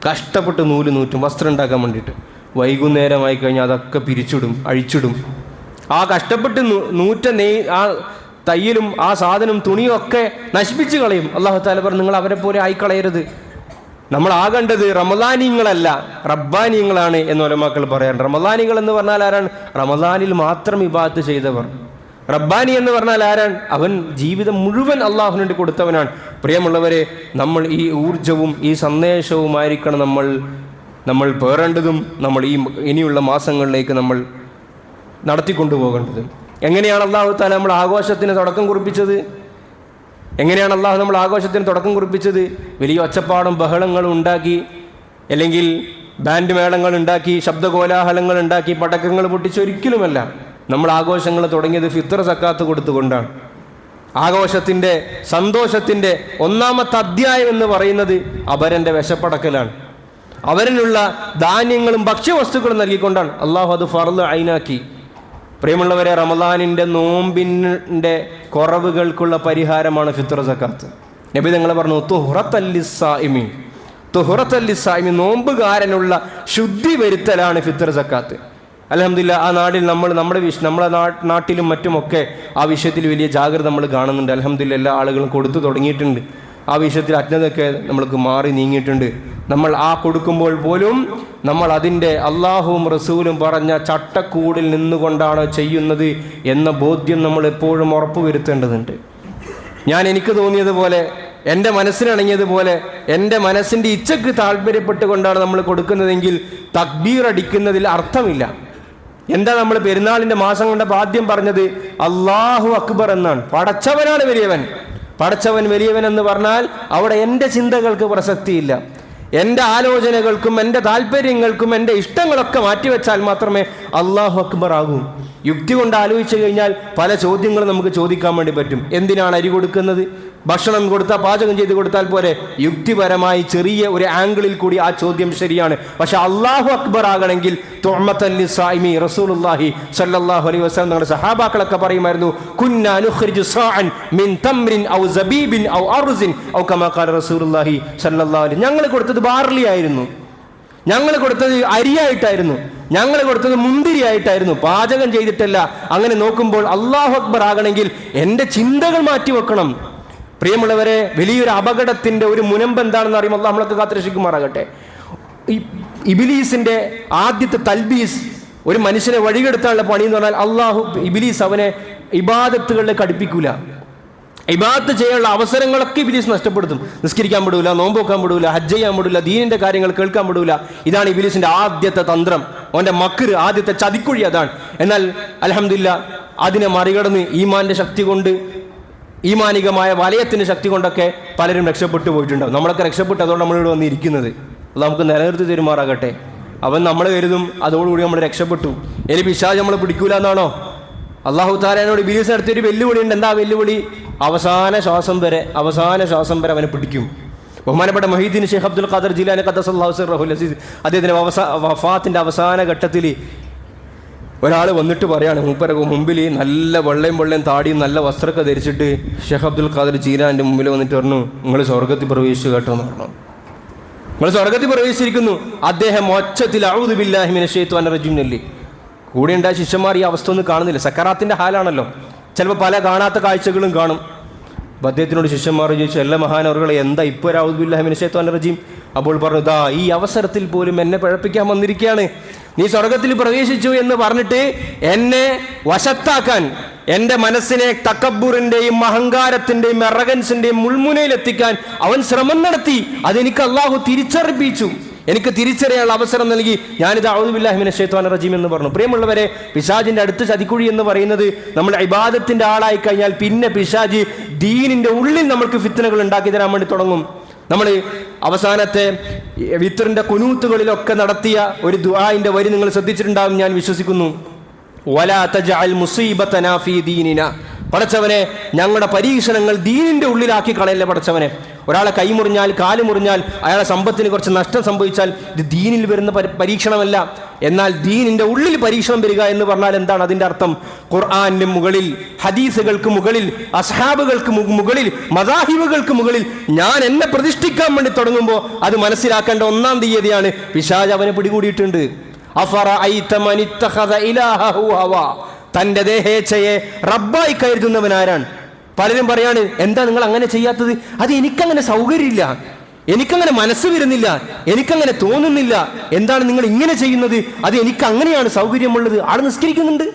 കഷ്ടപ്പെട്ട് നൂല് നൂറ്റും വസ്ത്രം ഉണ്ടാക്കാൻ വേണ്ടിയിട്ട്. വൈകുന്നേരമായി കഴിഞ്ഞാൽ അതൊക്കെ അഴിച്ചിടും. ആ കഷ്ടപ്പെട്ട് നൂറ്റ ആ തയ്യലും ആ സാധനം തുണിയും ഒക്കെ നശിപ്പിച്ച് കളയും. അല്ലാഹു തആല പറഞ്ഞു, നിങ്ങൾ അവരെ പോലെ ആയിക്കളയരുത്. നമ്മൾ ആകേണ്ടത് റമദാനിങ്ങളല്ല, റബ്ബാനിങ്ങളാണ് എന്ന് ഉലമാക്കൾ പറയാൻ. റമദാനികൾ എന്ന് പറഞ്ഞാൽ ആരാണ്? റമദാനിൽ മാത്രം ഇബാദത്ത് ചെയ്തവർ. റബ്ബാനി എന്ന് പറഞ്ഞാൽ ആരാണ്? അവൻ ജീവിതം മുഴുവൻ അള്ളാഹുവിന് വേണ്ടി കൊടുത്തവനാണ്. പ്രിയമുള്ളവരെ, നമ്മൾ ഈ ഊർജവും ഈ സന്ദേശവുമായിരിക്കണം നമ്മൾ പേറേണ്ടതും നമ്മൾ ഇനിയുള്ള മാസങ്ങളിലേക്ക് നമ്മൾ നടത്തിക്കൊണ്ടുപോകേണ്ടത്. എങ്ങനെയാണ് അല്ലാഹു തആല നമ്മൾ ആഘോഷത്തിന് തുടക്കം കുറിപ്പിച്ചത്? വലിയ ഒച്ചപ്പാടും ബഹളങ്ങളും ഉണ്ടാക്കി, അല്ലെങ്കിൽ ബാൻഡ് മേളങ്ങൾ ഉണ്ടാക്കി, ശബ്ദകോലാഹലങ്ങൾ ഉണ്ടാക്കി, പടക്കങ്ങൾ പൊട്ടിച്ചൊരിക്കലുമല്ല. നമ്മൾ ആഘോഷങ്ങൾ തുടങ്ങിയത് ഫിത്ർ സക്കാത്ത് കൊടുത്തുകൊണ്ടാണ്. ആഘോഷത്തിൻ്റെ സന്തോഷത്തിൻ്റെ ഒന്നാമത്തെ അധ്യായം എന്ന് പറയുന്നത് അപരൻ്റെ വിശപ്പടക്കലാണ്. അവരിലുള്ള ധാന്യങ്ങളും ഭക്ഷ്യവസ്തുക്കളും നൽകിക്കൊണ്ടാണ്. അള്ളാഹു അത് ഫർള് ഐനാക്കി. പ്രിയമുള്ളവരെ, റമദാനിൻ്റെ നോമ്പിൻ്റെ കുറവുകൾക്കുള്ള പരിഹാരമാണ് ഫിത്ർ സക്കാത്ത്. നബി തങ്ങൾ പറഞ്ഞു, തുഹ്റത്തൽ ലിസ്സായിമി, നോമ്പുകാരനുള്ള ശുദ്ധി വരുത്തലാണ് ഫിത്ർ സക്കാത്ത്. അൽഹംദുലില്ലാ, ആ നാട്ടിൽ നമ്മുടെ നാട്ടിലും മറ്റുമൊക്കെ ആ വിഷയത്തിൽ വലിയ ജാഗ്രത നമ്മൾ കാണുന്നുണ്ട്. അൽഹംദുലില്ലാ, എല്ലാ ആളുകളും കൊടുത്തു തുടങ്ങിയിട്ടുണ്ട്. ആ വിഷയത്തിൽ അജ്ഞതയൊക്കെ നമ്മൾക്ക് മാറി നീങ്ങിയിട്ടുണ്ട്. നമ്മൾ ആ കൊടുക്കുമ്പോൾ പോലും നമ്മൾ അതിൻ്റെ അള്ളാഹുവും റസൂലും പറഞ്ഞ ചട്ടക്കൂടിൽ നിന്നുകൊണ്ടാണ് ചെയ്യുന്നത് എന്ന ബോധ്യം നമ്മൾ എപ്പോഴും ഉറപ്പുവരുത്തേണ്ടതുണ്ട്. എനിക്ക് തോന്നിയതുപോലെ, എൻ്റെ മനസ്സിനിണങ്ങിയതുപോലെ, എൻ്റെ മനസ്സിൻ്റെ ഇച്ഛക്ക് താല്പര്യപ്പെട്ടുകൊണ്ടാണ് നമ്മൾ കൊടുക്കുന്നതെങ്കിൽ തക്ബീർ അടിക്കുന്നതിൽ അർത്ഥമില്ല. എന്താ നമ്മൾ പെരുന്നാളിൻ്റെ മാസം കൊണ്ട് ആദ്യം പറഞ്ഞത്? അല്ലാഹു അക്ബർ എന്നാണ്. പടച്ചവനാണ് വലിയവൻ. പടച്ചവൻ വലിയവൻ എന്ന് പറഞ്ഞാൽ അവിടെ എൻ്റെ ചിന്തകൾക്ക് പ്രസക്തിയില്ല. എൻ്റെ ആലോചനകൾക്കും എൻ്റെ താല്പര്യങ്ങൾക്കും എൻ്റെ ഇഷ്ടങ്ങളൊക്കെ മാറ്റിവെച്ചാൽ മാത്രമേ അല്ലാഹു അക്ബർ ആകൂ. യുക്തി കൊണ്ട് ആലോചിച്ചു കഴിഞ്ഞാൽ പല ചോദ്യങ്ങളും നമുക്ക് ചോദിക്കാൻ വേണ്ടി പറ്റും. എന്തിനാണ് അരി കൊടുക്കുന്നത്? ഭക്ഷണം കൊടുത്താൽ, പാചകം ചെയ്ത് കൊടുത്താൽ പോരെ? യുക്തിപരമായി ചെറിയ ഒരു ആംഗിളിൽ കൂടി ആ ചോദ്യം ശരിയാണ്. പക്ഷെ അല്ലാഹു അക്ബർ ആകണമെങ്കിൽ തുഅ്മത്തൽ ലിസ്സായിമി, റസൂലുള്ളാഹി സ്വല്ലല്ലാഹു അലൈഹി വസല്ലം നമ്മുടെ സഹാബാക്കളൊക്കെ പറയുമായിരുന്നു, കുന്നാ നുഖ്രിജു സാഅൻ മിൻ തംറിൻ ഔ സബീബിൻ ഔ അർസിൻ ഔ കമാ ഖാല റസൂലുള്ളാഹി സ്വല്ലല്ലാഹു അലൈഹി. ഞങ്ങൾ കൊടുത്തത് ബാർലി ആയിരുന്നു, ഞങ്ങൾ കൊടുത്തത് അരിയായിട്ടായിരുന്നു, ഞങ്ങൾ കൊടുത്തത് മുന്തിരിയായിട്ടായിരുന്നു, പാചകം ചെയ്തിട്ടല്ല. അങ്ങനെ നോക്കുമ്പോൾ അല്ലാഹു അക്ബർ ആകണമെങ്കിൽ എൻ്റെ ചിന്തകൾ മാറ്റിവെക്കണം. പ്രിയമുള്ളവരെ, വലിയൊരു അപകടത്തിൻ്റെ ഒരു മുനമ്പ് എന്താണെന്ന് അറിയുമ്പോൾ അല്ലാഹു നമ്മളൊക്കെ കാത്തുരക്ഷിക്കുമാറാകട്ടെ. ഇബ്ലീസിൻ്റെ ആദ്യത്തെ തൽബീസ്, ഒരു മനുഷ്യനെ വഴികെടുത്താനുള്ള പണി എന്ന് പറഞ്ഞാൽ ഇബ്ലീസ് അവനെ ഇബാദത്തുകളിലേക്ക് അടുപ്പിക്കൂല. ഇബാദത്ത് ചെയ്യാനുള്ള അവസരങ്ങളൊക്കെ ഇബ്ലീസ് നഷ്ടപ്പെടുത്തും. നിസ്കരിക്കാൻ വിടൂല, നോമ്പ് വെക്കാൻ വിടൂല, ഹജ്ജ് ചെയ്യാൻ വിടൂല, ദീനിന്റെ കാര്യങ്ങൾ കേൾക്കാൻ വിടൂല. ഇതാണ് ഇബ്ലീസിന്റെ ആദ്യത്തെ തന്ത്രം. അവന്റെ മക്ര്, ആദ്യത്തെ ചതിക്കുഴി അതാണ്. എന്നാൽ അൽഹംദുലില്ലാ, അതിനെ മറികടന്ന് ഈമാന്റെ ശക്തി കൊണ്ട്, ഈമാനികമായ വലയത്തിന്റെ ശക്തി കൊണ്ടൊക്കെ പലരും രക്ഷപ്പെട്ടു പോയിട്ടുണ്ടാവും. നമ്മളൊക്കെ രക്ഷപ്പെട്ടു, അതുകൊണ്ട് നമ്മളിവിടെ വന്നിരിക്കുന്നത്. അത് നമുക്ക് നിലനിർത്തി തരുമാറാകട്ടെ. അവൻ നമ്മൾ കരുതും അതോടുകൂടി നമ്മൾ രക്ഷപ്പെട്ടു, ഇനി പിശാച് നമ്മൾ പിടിക്കൂല എന്നാണോ? അല്ലാഹു തആലയോട് ഇബ്ലീസ് നടത്തിയൊരു വെല്ലുവിളി ഉണ്ട്. എന്താ വെല്ലുവിളി? അവസാന ശ്വാസം വരെ അവനെ പിടിക്കും. ബഹുമാനപ്പെട്ട മൊഹീദ്ദീൻ ഷെയ്ഖ് അബ്ദുൽ ഖാദർ ജിലാനി ഖദ്ദസല്ലാഹു സിർറഹുൽ അസീസ് അദ്ദേഹത്തിൻ്റെ വഫാത്തിൻ്റെ അവസാന ഘട്ടത്തിൽ ഒരാൾ വന്നിട്ട് പറയാണ്, മൂപ്പരെ മുമ്പിൽ നല്ല വെള്ളയും താടിയും നല്ല വസ്ത്രമൊക്കെ ധരിച്ചിട്ട് ഷെയ്ഖ് അബ്ദുൽ ഖാദർ ജീലാൻ്റെ മുമ്പിൽ വന്നിട്ട് പറഞ്ഞു, നിങ്ങൾ സ്വർഗത്തിൽ പ്രവേശിച്ചു കേട്ടോ എന്ന് പറഞ്ഞു. നിങ്ങൾ സ്വർഗത്തിൽ പ്രവേശിച്ചിരിക്കുന്നു. അദ്ദേഹം ഒച്ചത്തിൽ അഊദു ബില്ലാഹി മിനശ് ശൈത്വാനിർ റജീം ചൊല്ലി. കൂടെ ഉണ്ടായ ശിഷ്യന്മാർ ഈ അവസ്ഥ ഒന്നും കാണുന്നില്ല, സക്കറാത്തിൻ്റെ ഹാലാണല്ലോ, ചിലപ്പോൾ പല കാണാത്ത കാഴ്ചകളും കാണും. അപ്പോൾ അദ്ദേഹത്തിനോട് ശിഷ്യന്മാർ ചോദിച്ചു, എല്ലാ മഹാനവറുകളെ എന്താ ഇപ്പോൾ ഒരു അഊദു ബില്ലാഹി മിനശ് ശൈത്വാനിർ റജീം? അപ്പോൾ പറഞ്ഞു, ഇതാ ഈ അവസരത്തിൽ പോലും എന്നെ പിഴപ്പിക്കാൻ വന്നിരിക്കുകയാണ്. നീ സ്വർഗത്തിൽ പ്രവേശിച്ചു എന്ന് പറഞ്ഞിട്ട് എന്നെ വശത്താക്കാൻ, എൻ്റെ മനസ്സിനെ തക്കബ്ബുറിൻ്റെയും അഹങ്കാരത്തിൻ്റെയും അറഗൻസിൻ്റെയും മുൾമുനയിലെത്തിക്കാൻ അവൻ ശ്രമം നടത്തി. അതെനിക്ക് അള്ളാഹു തിരിച്ചറിയിച്ചു, എനിക്ക് തിരിച്ചറിയാനുള്ള അവസരം നൽകി. ഞാനിത് അഊദു ബില്ലാഹി മിനശ് ശൈത്വാനിർ റജീം എന്ന് പറഞ്ഞു. പ്രിയമുള്ളവരെ, പിശാചിൻ്റെ അടുത്ത ചതിക്കുഴി എന്ന് പറയുന്നത് നമ്മൾ ഇബാദത്തിൻ്റെ ആളായി കഴിഞ്ഞാൽ പിന്നെ പിശാചി ദീനിൻ്റെ ഉള്ളിൽ നമ്മൾക്ക് ഫിത്നകൾ ഉണ്ടാക്കി തരാൻ വേണ്ടി തുടങ്ങും. നമ്മൾ അവസാനത്തെ വിത്തറിൻ്റെ കുനൂത്തുകളിലൊക്കെ നടത്തിയ ഒരു ദുആഇൻ്റെ വരി നിങ്ങൾ ശ്രദ്ധിച്ചിട്ടുണ്ടാകും ഞാൻ വിശ്വസിക്കുന്നു. വലാ തജഅൽ മുസീബതനാ ഫീ ദീനിനാ. പടച്ചവനെ, ഞങ്ങളുടെ പരീക്ഷണങ്ങൾ ദീനിൻ്റെ ഉള്ളിലാക്കി കളയല്ലേ പടച്ചവനെ. ഒരാളെ കൈ മുറിഞ്ഞാൽ, കാല് മുറിഞ്ഞാൽ, അയാളെ സമ്പത്തിന് കുറച്ച് നഷ്ടം സംഭവിച്ചാൽ ഇത് ദീനിൽ വരുന്ന പരീക്ഷണമല്ല. എന്നാൽ ദീനിൻ്റെ ഉള്ളിൽ പരീക്ഷണം വരിക എന്ന് പറഞ്ഞാൽ എന്താണ് അതിൻ്റെ അർത്ഥം? ഖുർആനിന് മുകളിൽ, ഹദീസുകൾക്ക് മുകളിൽ, അസ്ഹാബുകൾക്ക് മുകളിൽ, മദാഹിബുകൾക്ക് മുകളിൽ ഞാൻ എന്നെ പ്രതിഷ്ഠിക്കാൻ വേണ്ടി തുടങ്ങുമ്പോൾ അത് മനസ്സിലാക്കേണ്ട 1-ാം തീയതിയാണ് പിശാച് അവനെ പിടികൂടിയിട്ടുണ്ട്. അഫറഅയ്ത മൻ ഇത്തഖദ ഇലാഹഹു ഹവാ. തൻ്റെ ദേഹേച്ഛയെ റബ്ബായി കരുതുന്നവനാരാണ്? പലരും പറയാണ്, എന്താ നിങ്ങൾ അങ്ങനെ ചെയ്യാത്തത്? അത് എനിക്കങ്ങനെ സൗകര്യമില്ല, എനിക്കങ്ങനെ മനസ്സ് വരുന്നില്ല, എനിക്കങ്ങനെ തോന്നുന്നില്ല. എന്താണ് നിങ്ങൾ ഇങ്ങനെ ചെയ്യുന്നത്? അത് എനിക്ക് അങ്ങനെയാണ് സൗകര്യമുള്ളത്. ആൾ നിസ്കരിക്കുന്നുണ്ട്,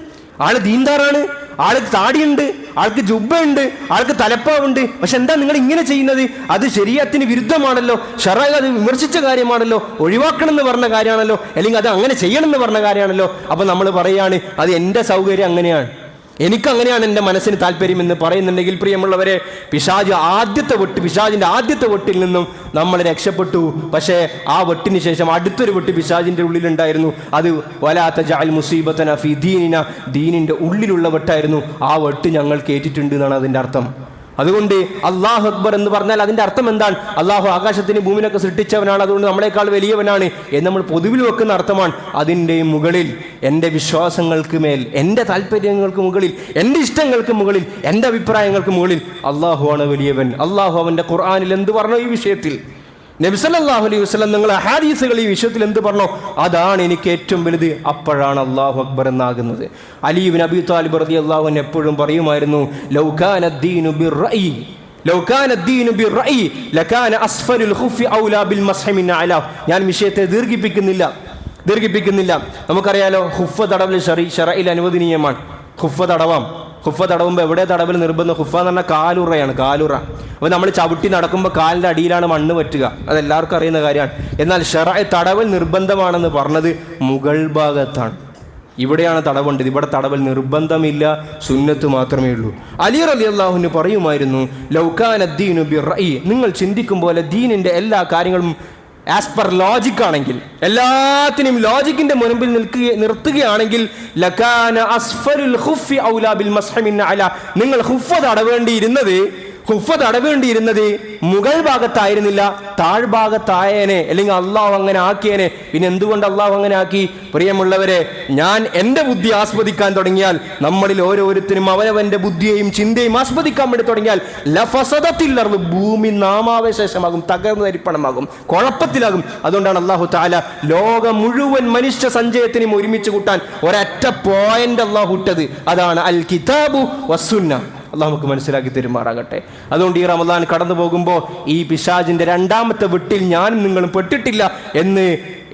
ആള് ദീൻദാറാണ്, ആൾക്ക് താടിയുണ്ട്, ആൾക്ക് ജുബ്ബയുണ്ട്, ആൾക്ക് തലപ്പാവുണ്ട്. പക്ഷെ എന്താ നിങ്ങൾ ഇങ്ങനെ ചെയ്യുന്നത്? അത് ശരീഅത്തിന് വിരുദ്ധമാണല്ലോ, ശറഅ് അത് വിമർശിച്ച കാര്യമാണല്ലോ, ഒഴിവാക്കണം എന്ന് പറഞ്ഞ കാര്യമാണല്ലോ, അല്ലെങ്കിൽ അത് അങ്ങനെ ചെയ്യണം എന്ന് പറഞ്ഞ കാര്യമാണല്ലോ. അപ്പൊ നമ്മൾ പറയാണ് അത് എൻ്റെ സൗകര്യം അങ്ങനെയാണ്, എനിക്കങ്ങനെയാണ് എൻ്റെ മനസ്സിന് താല്പര്യം എന്ന് പറയുന്നുണ്ടെങ്കിൽ പ്രിയമുള്ളവരെ, പിശാചിൻ്റെ ആദ്യത്തെ വെട്ടിൽ നിന്നും നമ്മൾ രക്ഷപ്പെട്ടു. പക്ഷേ ആ വെട്ടിന് ശേഷം അടുത്തൊരു വെട്ട് പിശാചിൻ്റെ ഉള്ളിലുണ്ടായിരുന്നു. അത് വലാ തജഅൽ മുസീബതനാ ഫീ ദീനിനാ, ദീനിൻ്റെ ഉള്ളിലുള്ള വെട്ടായിരുന്നു. ആ വെട്ട് ഞങ്ങൾ കേട്ടിട്ടുണ്ട് എന്നാണ് അതിൻ്റെ അർത്ഥം. അതുകൊണ്ട് അല്ലാഹു അക്ബർ എന്ന് പറഞ്ഞാൽ അതിൻ്റെ അർത്ഥം എന്താണ്? അള്ളാഹു ആകാശത്തിന് ഭൂമിനൊക്കെ സൃഷ്ടിച്ചവനാണ്, അതുകൊണ്ട് നമ്മളെക്കാൾ വലിയവനാണ് എന്ന് നമ്മൾ പൊതുവിൽ വെക്കുന്ന അർത്ഥമാണ്. അതിൻ്റെ മുകളിൽ എൻ്റെ വിശ്വാസങ്ങൾക്ക് മേൽ, എൻ്റെ താല്പര്യങ്ങൾക്ക് മുകളിൽ, എൻ്റെ ഇഷ്ടങ്ങൾക്ക് മുകളിൽ, എൻ്റെ അഭിപ്രായങ്ങൾക്ക് മുകളിൽ അള്ളാഹു ആണ് വലിയവൻ. അള്ളാഹു അവൻ്റെ ഖുർആനിൽ എന്ത് പറഞ്ഞു ഈ വിഷയത്തിൽ? നബി സല്ലല്ലാഹു അലൈഹി വസല്ലം നിങ്ങൾ ഹദീസുകൾ ഈ വിഷയത്തിൽ എന്ത് പറഞ്ഞോ അതാണ് എനിക്ക് ഏറ്റവും വലുത്. അപ്പോഴാണ് അല്ലാഹു അക്ബർ എന്നാകുന്നത്. അലി ഇബ്നു അബീ ത്വാലിബ് റളിയല്ലാഹു അൻഹു എപ്പോഴും പറയുമായിരുന്നു, ലൗ കാന ദീനു ബിർറഅയി, ലൗ കാന ദീനു ബിർറഅയി ലകാന അസ്ഫലുൽ ഖുഫി ഔലാ ബിൽ മസ്ഹി മിൻ അലാ. ഞാൻ വിഷയത്തെ ദീർഘിപ്പിക്കുന്നില്ല. നമുക്കറിയാലോ, ഖുഫ തടവൽ ശറഇൽ അനുവദനീയമാണ്. ഖുഫ തടവാം. ഖുഫ തടവുമ്പോൾ എവിടെ തടവൽ നിർബന്ധം? ഖുഫ എന്ന് പറഞ്ഞാൽ കാലുറയാണ്, കാലുറ. അപ്പോൾ നമ്മൾ ചവിട്ടി നടക്കുമ്പോൾ കാലിൻ്റെ അടിയിലാണ് മണ്ണ് പറ്റുക, അതെല്ലാവർക്കും അറിയുന്ന കാര്യമാണ്. എന്നാൽ ശറഅ് തടവൽ നിർബന്ധമാണെന്ന് പറഞ്ഞത് മുകൾ ഭാഗത്താണ്. ഇവിടെയാണ് തടവുണ്ടത്, ഇവിടെ തടവൽ നിർബന്ധമില്ല, സുന്നത്ത് മാത്രമേ ഉള്ളൂ. അലി റളിയല്ലാഹു അൻഹു പറയുമായിരുന്നു, ലൗ കാന ദീനു ബിർറഅയി, നിങ്ങൾ ചിന്തിക്കും പോലെ ദീനിൻ്റെ എല്ലാ കാര്യങ്ങളും ആസ് പെർ ലോജിക് ആണെങ്കിൽ, എല്ലാത്തിനും ലോജിക്കിന്റെ മുൻപിൽ നിർത്തുകയാണെങ്കിൽ ലകാന അസ്ഫലുൽ ഖുഫി ഔലാ ബിൽ മസ്ഹി മിൻ അലാ, നിങ്ങൾ ഖുഫ തടവേണ്ടിയിരുന്നത് മുകൾ ഭാഗത്തായിരുന്നില്ല, താഴ്ഭാഗത്തായേനെ, അല്ലെങ്കിൽ അള്ളാഹു അങ്ങനെ ആക്കിയേനെ. പിന്നെ എന്തുകൊണ്ട് അള്ളാഹു അങ്ങനെ ആക്കി? പ്രിയമുള്ളവരെ, ഞാൻ എൻ്റെ ബുദ്ധി ആസ്വദിക്കാൻ തുടങ്ങിയാൽ, നമ്മളിൽ ഓരോരുത്തരും അവനവൻ്റെ ബുദ്ധിയെയും ചിന്തയും ആസ്വദിക്കാൻ വേണ്ടി തുടങ്ങിയാൽ ലഫസദത്തിൽ ഭൂമി നാമാവശേഷമാകും, തകർന്നു തരിപ്പണമാകും, കുഴപ്പത്തിലാകും. അതുകൊണ്ടാണ് അള്ളാഹു തആല ലോകം മുഴുവൻ മനുഷ്യ സഞ്ചയത്തിനും ഒരുമിച്ച് കൂട്ടാൻ ഒരൊറ്റ പോയിന്റ് അള്ളാഹു ഇട്ടത്. അതാണ് അൽ കിതാബു വസ്സുന്ന. അള്ളാഹു നമുക്ക് മനസ്സിലാക്കി തരുമാറാകട്ടെ. അതുകൊണ്ട് ഈ റമദാൻ കടന്നു പോകുമ്പോൾ ഈ പിശാചിൻ്റെ 2ാമത്തെ വെട്ടിൽ ഞാനും നിങ്ങളും പെട്ടിട്ടില്ല എന്ന്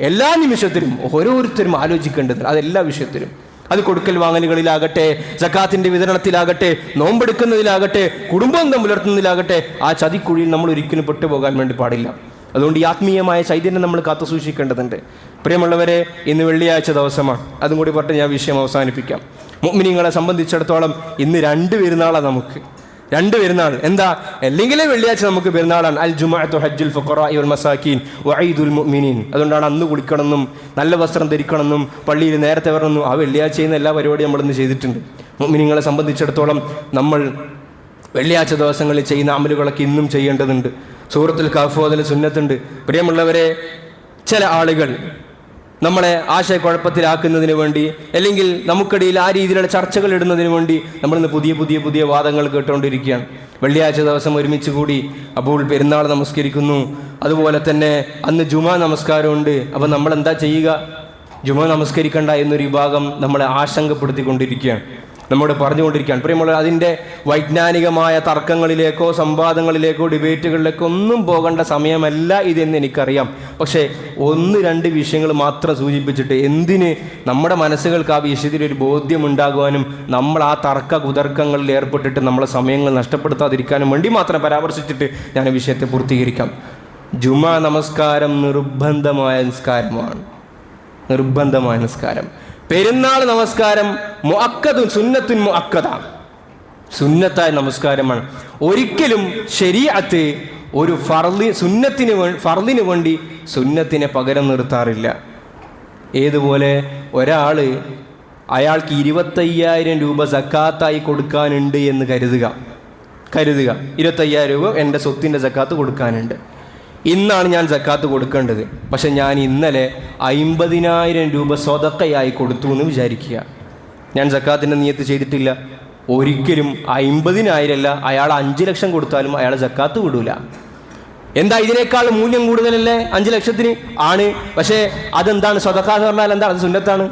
എല്ലാ നിമിഷത്തിലും ഓരോരുത്തരും ആലോചിക്കേണ്ടത്. അതെല്ലാ വിഷയത്തിലും, അത് കൊടുക്കൽ വാങ്ങലുകളിലാകട്ടെ, സക്കാത്തിന്റെ വിതരണത്തിലാകട്ടെ, നോമ്പെടുക്കുന്നതിലാകട്ടെ, കുടുംബം പുലർത്തുന്നതിലാകട്ടെ, ആ ചതിക്കുഴിയിൽ നമ്മൾ ഒരിക്കലും പെട്ടുപോകാൻ വേണ്ടി പാടില്ല. അതുകൊണ്ട് ഈ ആത്മീയമായ ചൈതന്യം നമ്മൾ കാത്തു സൂക്ഷിക്കേണ്ടതുണ്ട്. പ്രിയമുള്ളവരെ, ഇന്ന് വെള്ളിയാഴ്ച ദിവസമാണ്. അതും കൂടി പറഞ്ഞ് ഞാൻ വിഷയം അവസാനിപ്പിക്കാം. മുഅ്മിനീങ്ങളെ സംബന്ധിച്ചിടത്തോളം ഇന്ന് 2 പെരുന്നാളാണ് നമുക്ക്. 2 പെരുന്നാൾ എന്താ? അല്ലെങ്കിലേ വെള്ളിയാഴ്ച നമുക്ക് പെരുന്നാളാണ്. അൽ ജുമുഅത്തു ഹജ്ജുൽ ഫുഖറാഇ വൽ മസാകീൻ വഈദുൽ മുഅ്മിനീൻ. അതുകൊണ്ടാണ് അന്ന് കുളിക്കണമെന്നും നല്ല വസ്ത്രം ധരിക്കണമെന്നും പള്ളിയിൽ നേരത്തെ വരണമെന്നും ആ വെള്ളിയാഴ്ച ചെയ്യുന്ന എല്ലാ പരിപാടിയും നമ്മളിന്ന് ചെയ്തിട്ടുണ്ട്. മുഅ്മിനീങ്ങളെ സംബന്ധിച്ചിടത്തോളം നമ്മൾ വെള്ളിയാഴ്ച ദിവസങ്ങളിൽ ചെയ്യുന്ന അമലുകളൊക്കെ ഇന്നും ചെയ്യേണ്ടതുണ്ട്. സൂറത്തുൽ കഹ്ഫ് ഓതൽ സുന്നത്തുണ്ട്. പ്രിയമുള്ളവരെ, ചില ആളുകൾ നമ്മളെ ആശയക്കുഴപ്പത്തിലാക്കുന്നതിന് വേണ്ടി, അല്ലെങ്കിൽ നമുക്കിടയിൽ ആ രീതിയിലുള്ള ചർച്ചകൾ ഇടുന്നതിന് വേണ്ടി നമ്മളിന്ന് പുതിയ വാദങ്ങൾ കേട്ടുകൊണ്ടിരിക്കുകയാണ്. വെള്ളിയാഴ്ച ദിവസം ഒരുമിച്ച് കൂടി, അപ്പോൾ പെരുന്നാൾ നമസ്കരിക്കുന്നു, അതുപോലെ തന്നെ അന്ന് ജുമാ നമസ്കാരമുണ്ട്. അപ്പം നമ്മൾ എന്താ ചെയ്യുക? ജുമാ നമസ്കരിക്കണ്ട എന്നൊരു വിഭാഗം നമ്മളെ ആശങ്കപ്പെടുത്തിക്കൊണ്ടിരിക്കുകയാണ്, നമ്മോട് പറഞ്ഞുകൊണ്ടിരിക്കുകയാണ്. പ്രിയമുള്ള, അതിൻ്റെ വൈജ്ഞാനികമായ തർക്കങ്ങളിലേക്കോ സംവാദങ്ങളിലേക്കോ ഡിബേറ്റുകളിലേക്കോ ഒന്നും പോകേണ്ട സമയമല്ല ഇതെന്ന് എനിക്കറിയാം. പക്ഷേ 1-2 വിഷയങ്ങൾ മാത്രം സൂചിപ്പിച്ചിട്ട് എന്തിന് നമ്മുടെ മനസ്സുകൾക്ക് ആ വിഷയത്തിൽ ഒരു ബോധ്യമുണ്ടാകുവാനും നമ്മൾ ആ കുതർക്കങ്ങളിൽ ഏർപ്പെട്ടിട്ട് നമ്മളെ സമയങ്ങൾ നഷ്ടപ്പെടുത്താതിരിക്കാനും വേണ്ടി മാത്രം പരാമർശിച്ചിട്ട് ഞാൻ വിഷയത്തെ പൂർത്തീകരിക്കാം. ജുമാ നമസ്കാരം നിർബന്ധമായ നിസ്കാരം. പെരുന്നാൾ നമസ്കാരം സുന്നത്തുൻ മുഅക്കദാണ്, സുന്നത്തായ നമസ്കാരമാണ്. ഒരിക്കലും ശരീഅത്ത് ഒരു ഫർളിന് വേണ്ടി സുന്നത്തിനെ പകരം നിർത്താറില്ല. ഏതുപോലെ അയാൾക്ക് 25,000 രൂപ സക്കാത്തായി കൊടുക്കാനുണ്ട് എന്ന് കരുതുക. 25,000 രൂപ എൻ്റെ സ്വത്തിൻ്റെ സക്കാത്ത് കൊടുക്കാനുണ്ട്. ഇന്നാണ് ഞാൻ സക്കാത്ത് കൊടുക്കേണ്ടത്. പക്ഷെ ഞാൻ ഇന്നലെ 50,000 രൂപ സ്വതക്കയായി കൊടുത്തു എന്ന് വിചാരിക്കുക. ഞാൻ സക്കാത്തിൻ്റെ നിയത്ത് ചെയ്തിട്ടില്ല. ഒരിക്കലും 50,000 അല്ല, അയാൾ 5 ലക്ഷം കൊടുത്താലും അയാൾ സക്കാത്ത് വിടൂല. എന്താ, ഇതിനേക്കാൾ മൂല്യം കൂടുതലല്ലേ 5 ലക്ഷത്തിന്? ആണ്. പക്ഷേ അതെന്താണ്? സ്വതക്ക എന്ന് പറഞ്ഞാൽ എന്താണ്? അത് സുന്നത്താണ്.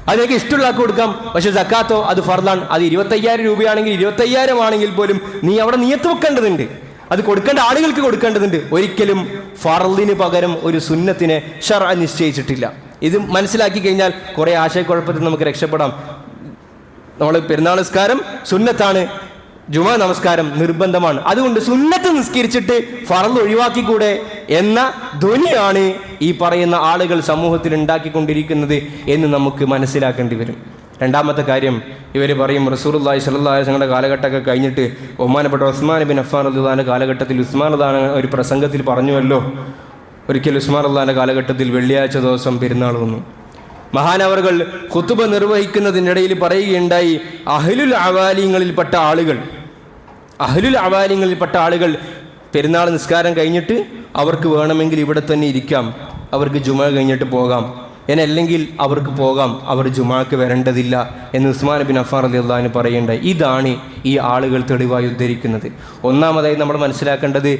അതിനൊക്കെ ഇഷ്ടമുള്ള കൊടുക്കാം. പക്ഷെ സക്കാത്തോ അത് ഫർദാണ്. അത് 25,000 രൂപയാണെങ്കിൽ 25,000 ആണെങ്കിൽ പോലും നീ അവിടെ നിയത്ത് വെക്കേണ്ടതുണ്ട്. അത് കൊടുക്കേണ്ട ആളുകൾക്ക് കൊടുക്കേണ്ടതുണ്ട്. ഒരിക്കലും ഫർളിന് പകരം ഒരു സുന്നത്തിനെ ശർഅ നിശ്ചയിച്ചിട്ടില്ല. ഇത് മനസ്സിലാക്കി കഴിഞ്ഞാൽ കുറേ ആശയക്കുഴപ്പത്തിൽ നമുക്ക് രക്ഷപ്പെടാം. നമ്മൾ പെരുന്നാൾ നിസ്കാരം സുന്നത്താണ്, ജുമാ നമസ്കാരം നിർബന്ധമാണ്. അതുകൊണ്ട് സുന്നത്ത് നിസ്കരിച്ചിട്ട് ഫർള് ഒഴിവാക്കിക്കൂടെ എന്ന ധ്വനിയാണ് ഈ പറയുന്ന ആളുകൾ സമൂഹത്തിൽ ഉണ്ടാക്കിക്കൊണ്ടിരിക്കുന്നത് എന്ന് നമുക്ക് മനസ്സിലാക്കേണ്ടി വരും. രണ്ടാമത്തെ കാര്യം, ഇവർ പറയും റസൂലുള്ളാഹി സ്വല്ലല്ലാഹു അലൈഹി വസല്ലമയുടെ കാലഘട്ടമൊക്കെ കഴിഞ്ഞിട്ട് ബഹുമാനപ്പെട്ട ഉസ്മാൻ ബിൻ അഫ്ഫാൻ റളിയല്ലാഹു അൻഹു കാലഘട്ടത്തിൽ ഉസ്മാൻ റളിയല്ലാഹു ഒരു പ്രസംഗത്തിൽ പറഞ്ഞുവല്ലോ, ഒരിക്കൽ ഉസ്മാൻ റളിയല്ലാഹു കാലഘട്ടത്തിൽ വെള്ളിയാഴ്ച ദിവസം പെരുന്നാൾ വന്നു. മഹാനവറുകൾ ഖുതുബ നിർവഹിക്കുന്നതിനിടയിൽ പറയുകയുണ്ടായി, അഹ്ലുൽ അവാലിങ്ങളിൽപ്പെട്ട ആളുകൾ പെരുന്നാൾ നിസ്കാരം കഴിഞ്ഞിട്ട് അവർക്ക് വേണമെങ്കിൽ ഇവിടെ തന്നെ ഇരിക്കാം, അവർക്ക് ജുമാ കഴിഞ്ഞിട്ട് പോകാം, എന്നല്ലെങ്കിൽ അവർക്ക് പോകാം, അവർ ജുമാക്ക് വരേണ്ടതില്ല എന്ന് ഉസ്മാൻ ബിൻ അഫ്ഫാൻ റളിയല്ലാഹു അൻഹു പറയുണ്ടായി. ഇതാണ് ഈ ആളുകൾ തെളിവായി ഉദ്ധരിക്കുന്നത്. ഒന്നാമതായി നമ്മൾ മനസ്സിലാക്കേണ്ടത്,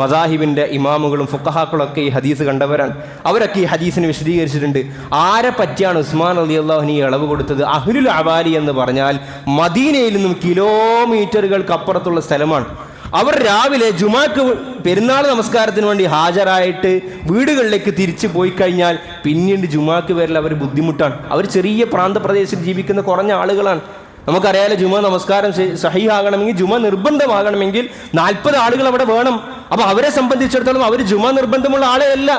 മദാഹിബിൻ്റെ ഇമാമുകളും ഫുഖഹാക്കളൊക്കെ ഈ ഹദീസ് കണ്ടവരാണ്. അവരൊക്കെ ഈ ഹദീസിനെ വിശദീകരിച്ചിട്ടുണ്ട്. ആരെ പറ്റിയാണ് ഉസ്മാൻ റളിയല്ലാഹു അൻഹു ഈ ഇളവ് കൊടുത്തത്? അഹ്ലുൽ അവാലി എന്ന് പറഞ്ഞാൽ മദീനയിൽ നിന്നും കിലോമീറ്ററുകൾക്ക് അപ്പുറത്തുള്ള സ്ഥലമാണ്. അവർ രാവിലെ ജുമാക്ക് പെരുന്നാൾ നമസ്കാരത്തിന് വേണ്ടി ഹാജരായിട്ട് വീടുകളിലേക്ക് തിരിച്ചു പോയി കഴിഞ്ഞാൽ പിന്നീട് ജുമാക്ക് വരൽ അവർ ബുദ്ധിമുട്ടാണ്. അവർ ചെറിയ പ്രാന്തപ്രദേശത്ത് ജീവിക്കുന്ന കുറഞ്ഞ ആളുകളാണ്. നമുക്കറിയാലോ, ജുമാ നമസ്കാരം സഹീഹാകണമെങ്കിൽ, ജുമാ നിർബന്ധമാകണമെങ്കിൽ 40 ആളുകൾ അവിടെ വേണം. അപ്പോൾ അവരെ സംബന്ധിച്ചിടത്തോളം അവർ ജുമാ നിർബന്ധമുള്ള ആളെ അല്ല.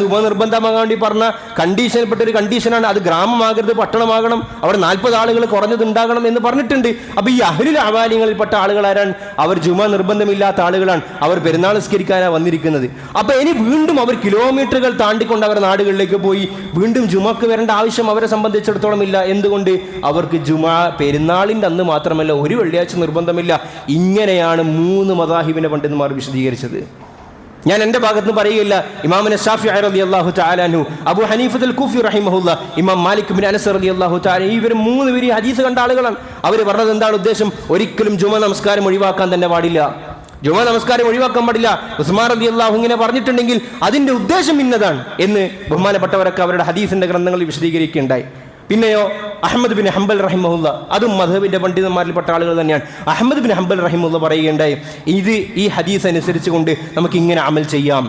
ജുമാ നിർബന്ധമാകാൻ വേണ്ടി പറഞ്ഞ കണ്ടീഷനിൽപ്പെട്ട ഒരു കണ്ടീഷനാണ്. അത് ഗ്രാമമാകരുത്, പട്ടണമാകണം, അവിടെ 40 ആളുകൾ കുറഞ്ഞത് ഉണ്ടാകണം എന്ന് പറഞ്ഞിട്ടുണ്ട്. അപ്പോൾ ഈ അഹ്ലുൽ അവാലിങ്ങളിൽപ്പെട്ട ആളുകൾ ആരാണ്? അവർ ജുമാ നിർബന്ധമില്ലാത്ത ആളുകളാണ്. അവർ പെരുന്നാൾ നിസ്കരിക്കാനാണ് വന്നിരിക്കുന്നത്. അപ്പോൾ ഇനി വീണ്ടും അവർ കിലോമീറ്ററുകൾ താണ്ടിക്കൊണ്ട് അവർ നാടുകളിലേക്ക് പോയി വീണ്ടും ജുമാക്ക് വരേണ്ട ആവശ്യം അവരെ സംബന്ധിച്ചിടത്തോളം ഇല്ല. എന്തുകൊണ്ട്? അവർക്ക് ജുമാ പെരുന്നാളിൻ്റെ അന്ന് മാത്രമല്ല, ഒരു വെള്ളിയാഴ്ച നിർബന്ധമില്ല. ഇങ്ങനെയാണ് 3 മദാഹിബിന്റെ പണ്ഡിതന്മാർ വിശദീകരിച്ചത്. ഞാൻ എൻ്റെ ഭാഗത്ത് പറയുകയില്ല. ഇമാമുന ശാഫിഈ റളിയല്ലാഹു തആല അൻഹു, അബൂ ഹനീഫത്തുൽ കൂഫി റഹിമഹുല്ലാ, ഇമാം മാലിക് ബിൻ അനസ് റളിയല്ലാഹു തആല, ഇവർ 3 പേര് ഹദീസ് കണ്ട ആളുകളാണ്. അവർ പറഞ്ഞത് എന്താണ് ഉദ്ദേശം? ഒരിക്കലും ജുമാ നമസ്കാരം ഒഴിവാക്കാൻ തന്നെ പാടില്ല, ജുമാ നമസ്കാരം ഒഴിവാക്കാൻ പാടില്ല. ഉസ്മാൻ റളിയല്ലാഹു ഇങ്ങനെ പറഞ്ഞിട്ടുണ്ടെങ്കിൽ അതിൻ്റെ ഉദ്ദേശം ഇന്നതാണ് എന്ന് ബഹുമാനപ്പെട്ടവരൊക്കെ അവരുടെ ഹദീസിന്റെ ഗ്രന്ഥങ്ങളിൽ വിശദീകരിക്കുകയുണ്ടായി. പിന്നെയോ അഹ്മദ് ബിൻ ഹംബൽ റഹിമഹുല്ല, അതും മദ്ഹബിന്റെ പണ്ഡിതന്മാരിൽപ്പെട്ട ആളുകൾ തന്നെയാണ്. അഹ്മദ് ബിൻ ഹംബൽ റഹിമഹുല്ല പറയുകയുണ്ടായി, ഈ ഹദീസ് അനുസരിച്ച് കൊണ്ട് നമുക്ക് ഇങ്ങനെ അമൽ ചെയ്യാം.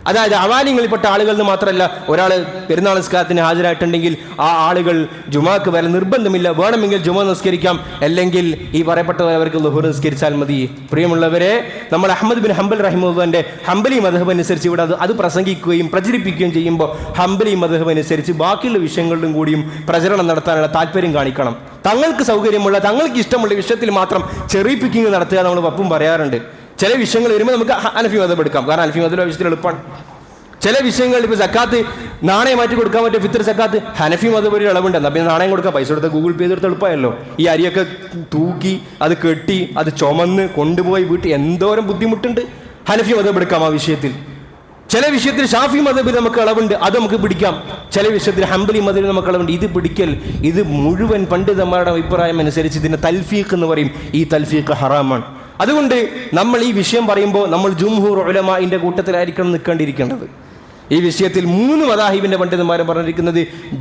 അതായത് അവാലിങ്ങളിൽപ്പെട്ട ആളുകൾ എന്ന് മാത്രമല്ല, ഒരാൾ പെരുന്നാൾ നിസ്കാരത്തിന് ഹാജരായിട്ടുണ്ടെങ്കിൽ ആ ആളുകൾ ജുമാക്ക് വരാൻ നിർബന്ധമില്ല. വേണമെങ്കിൽ ജുമാ നിസ്കരിക്കാം, അല്ലെങ്കിൽ ഈ പറയപ്പെട്ടവർക്ക് ളുഹൂർ നിസ്കരിച്ചാൽ മതി. പ്രിയമുള്ളവരെ, നമ്മൾ അഹ്മദ് ബിൻ ഹംബൽ റഹിമഹുല്ലാന്റെ ഹംബലി മദ്ഹബ് അനുസരിച്ച് ഇവിടെ അത് പ്രസംഗിക്കുകയും പ്രചരിപ്പിക്കുകയും ചെയ്യുമ്പോൾ ഹംബലി മദ്ഹബ് അനുസരിച്ച് ബാക്കിയുള്ള വിഷയങ്ങളിലും കൂടിയും പ്രചരണം നടത്താനുള്ള താല്പര്യം കാണിക്കണം. തങ്ങൾക്ക് സൗകര്യമുള്ള, തങ്ങൾക്ക് ഇഷ്ടമുള്ള വിഷയത്തിൽ മാത്രം ചെറി പിക്കിങ് നടത്തുക നമ്മൾ പപ്പും പറയാറുണ്ട്. ചില വിഷയങ്ങൾ വരുമ്പോൾ നമുക്ക് ഹനഫി മദ്ഹബ് എടുക്കാം, കാരണം ഹനഫി മദ്ഹബ് വിഷയത്തിൽ എളുപ്പമാണ്. ചില വിഷയങ്ങൾ ഇപ്പോൾ സക്കാത്ത് നാണയം മാറ്റി കൊടുക്കാൻ പറ്റും, ഫിത്ർ സക്കാത്ത് ഹനഫി മദ്ഹബ് ഒരു ഇളവുണ്ട്. എന്നാൽ പിന്നെ നാണയം കൊടുക്കാം, പൈസ കൊടുത്ത് ഗൂഗിൾ പേ ചെയ്തെടുത്ത് എളുപ്പമല്ലോ. ഈ അരിയൊക്കെ തൂക്കി അത് കെട്ടി അത് ചുമന്ന് കൊണ്ടുപോയി വീട്ടിൽ എന്തോരം ബുദ്ധിമുട്ടുണ്ട്. ഹനഫി മദ്ഹബ് എടുക്കാം ആ വിഷയത്തിൽ. ചില വിഷയത്തിൽ ഷാഫി മദ്ഹബിൽ നമുക്ക് ഇളവുണ്ട്, അത് നമുക്ക് പിടിക്കാം. ചില വിഷയത്തിൽ ഹംബലി മദ്ഹബിൽ നമുക്ക് ഇളവുണ്ട്, ഇത് പിടിക്കൽ. ഇത് മുഴുവൻ പണ്ഡിതന്മാരുടെ അഭിപ്രായം അനുസരിച്ച് ഇതിന് തൽഫീഖ് എന്ന് പറയും. ഈ തൽഫീഖ് ഹറാമാണ്. അതുകൊണ്ട് നമ്മൾ ഈ വിഷയം പറയുമ്പോൾ നമ്മൾ ജുംഹൂർ ഉലമാഇന്റെ കൂട്ടത്തിലായിരിക്കണം നിൽക്കേണ്ടിയിരിക്കേണ്ടത്. ഈ വിഷയത്തിൽ 3 മദാഹിബിന്റെ പണ്ഡിതന്മാരും പറഞ്ഞിരിക്കുന്നത്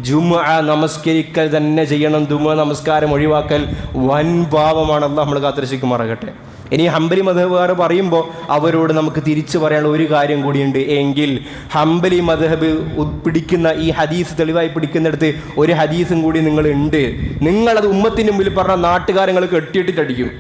ജുമുഅ നമസ്കരിക്കൽ തന്നെ ചെയ്യണം. ജുമുഅ നമസ്കാരം ഒഴിവാക്കൽ വൻ പാപമാണ്. അല്ലാഹു നമ്മൾ കാത്തുരക്ഷിക്കുമാറാകട്ടെ. ഇനി ഹംബലി മദ്ഹബുകാർ പറയുമ്പോൾ അവരോട് നമുക്ക് തിരിച്ചു പറയാനുള്ള ഒരു കാര്യം കൂടിയുണ്ട്. എങ്കിൽ ഹംബലി മദ്ഹബ് പിടിക്കുന്ന ഈ ഹദീസ് തെളിവായി പിടിക്കുന്നിടത്ത് ഒരു ഹദീസും കൂടി നിങ്ങൾ ഉണ്ട്. നിങ്ങളത് ഉമ്മത്തിന് മുമ്പിൽ പറഞ്ഞ നാട്ടുകാരങ്ങൾ കെട്ടിയിട്ടിട്ടടിക്കും.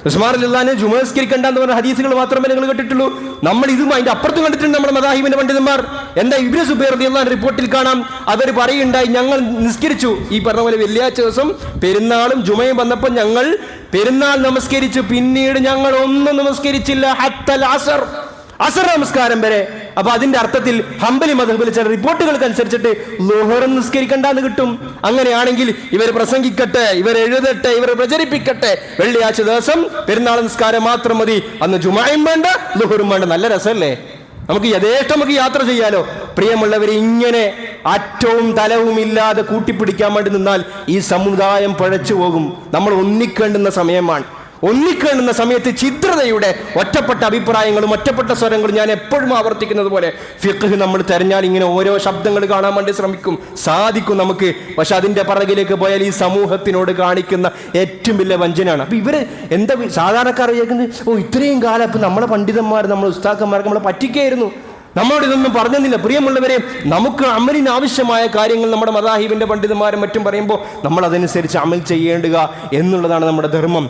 ഉസ്മാൻ റളിയല്ലാഹു ജുമുഅ നിസ്കരിക്കണ്ട എന്ന് പറഞ്ഞ ഹദീസുകൾ മാത്രമേ നിങ്ങൾ കേട്ടിട്ടുള്ളൂ. നമ്മൾ ഇതും അതിന്റെ അപ്പുറത്തും കണ്ടിട്ടുണ്ട് നമ്മുടെ മദാഹിബിന്റെ പണ്ഡിതന്മാർ. എന്താ ഇബ്നു സുബൈർ റളിയല്ലാഹു റിപ്പോർട്ടിൽ കാണാം, അവർ പറയുണ്ടായി, ഞങ്ങൾ നിസ്കരിച്ചു ഈ പറഞ്ഞ പോലെ വെള്ളിയാഴ്ച ദിവസം പെരുന്നാളും ജുമയും വന്നപ്പോൾ ഞങ്ങൾ പെരുന്നാൾ നമസ്കരിച്ചു, പിന്നീട് ഞങ്ങൾ ഒന്നും നമസ്കരിച്ചില്ല ഹത്തൽ അസർ, അസർ നമസ്കാരം വരെ. അപ്പൊ അതിന്റെ അർത്ഥത്തിൽ ഹംബലി മദ്ഹബിൽ ചില റിപ്പോർട്ടുകൾക്ക് അനുസരിച്ചിട്ട് ളുഹർ നിസ്കരിക്കണ്ടെന്ന് കിട്ടും. അങ്ങനെയാണെങ്കിൽ ഇവർ പ്രസംഗിക്കട്ടെ, ഇവർ എഴുതട്ടെ, ഇവർ പ്രചരിപ്പിക്കട്ടെ, വെള്ളിയാഴ്ച ദിവസം പെരുന്നാൾ നിസ്കാരം മാത്രം മതി, അന്ന് ജുമയും വേണ്ട ളുഹറും വേണ്ട. നല്ല രസമല്ലേ? നമുക്ക് യഥേഷ്ടം നമുക്ക് യാത്ര ചെയ്യാലോ. പ്രിയമുള്ളവർ, ഇങ്ങനെ അറ്റവും തലവും ഇല്ലാതെ കൂട്ടിപ്പിടിക്കാൻ വേണ്ടി നിന്നാൽ ഈ സമുദായം പഴച്ചു പോകും. നമ്മൾ ഒന്നിക്കേണ്ടുന്ന സമയമാണ്. ഒന്നിക്കേണ്ടുന്ന സമയത്ത് ഛിദ്രതയുടെ ഒറ്റപ്പെട്ട അഭിപ്രായങ്ങളും ഒറ്റപ്പെട്ട സ്വരങ്ങളും, ഞാൻ എപ്പോഴും ആവർത്തിക്കുന്നത് പോലെ, ഫിഖ് നമ്മൾ തെരഞ്ഞാൽ ഇങ്ങനെ ഓരോ ശബ്ദങ്ങൾ കാണാൻ വേണ്ടി ശ്രമിക്കും, സാധിക്കും നമുക്ക്. പക്ഷെ അതിന്റെ പിറകിലേക്ക് പോയാൽ ഈ സമൂഹത്തിനോട് കാണിക്കുന്ന ഏറ്റവും വലിയ വഞ്ചനയാണ്. അപ്പൊ ഇവര് എന്താ സാധാരണക്കാർ വിചാരിക്കുന്നത്, ഓ ഇത്രയും കാലം ഇപ്പൊ നമ്മളെ പണ്ഡിതന്മാർ, നമ്മളെ ഉസ്താക്കന്മാർക്ക് നമ്മളെ പറ്റിക്കായിരുന്നു, നമ്മളോട് ഇതൊന്നും പറഞ്ഞില്ല. പ്രിയമുള്ളവരെ, നമുക്ക് അമലിന് ആവശ്യമായ കാര്യങ്ങൾ നമ്മുടെ മദാഹിബിന്റെ പണ്ഡിതന്മാരും മറ്റും പറയുമ്പോൾ നമ്മൾ അതനുസരിച്ച് അമൽ ചെയ്യേണ്ടുക എന്നുള്ളതാണ് നമ്മുടെ ധർമ്മം.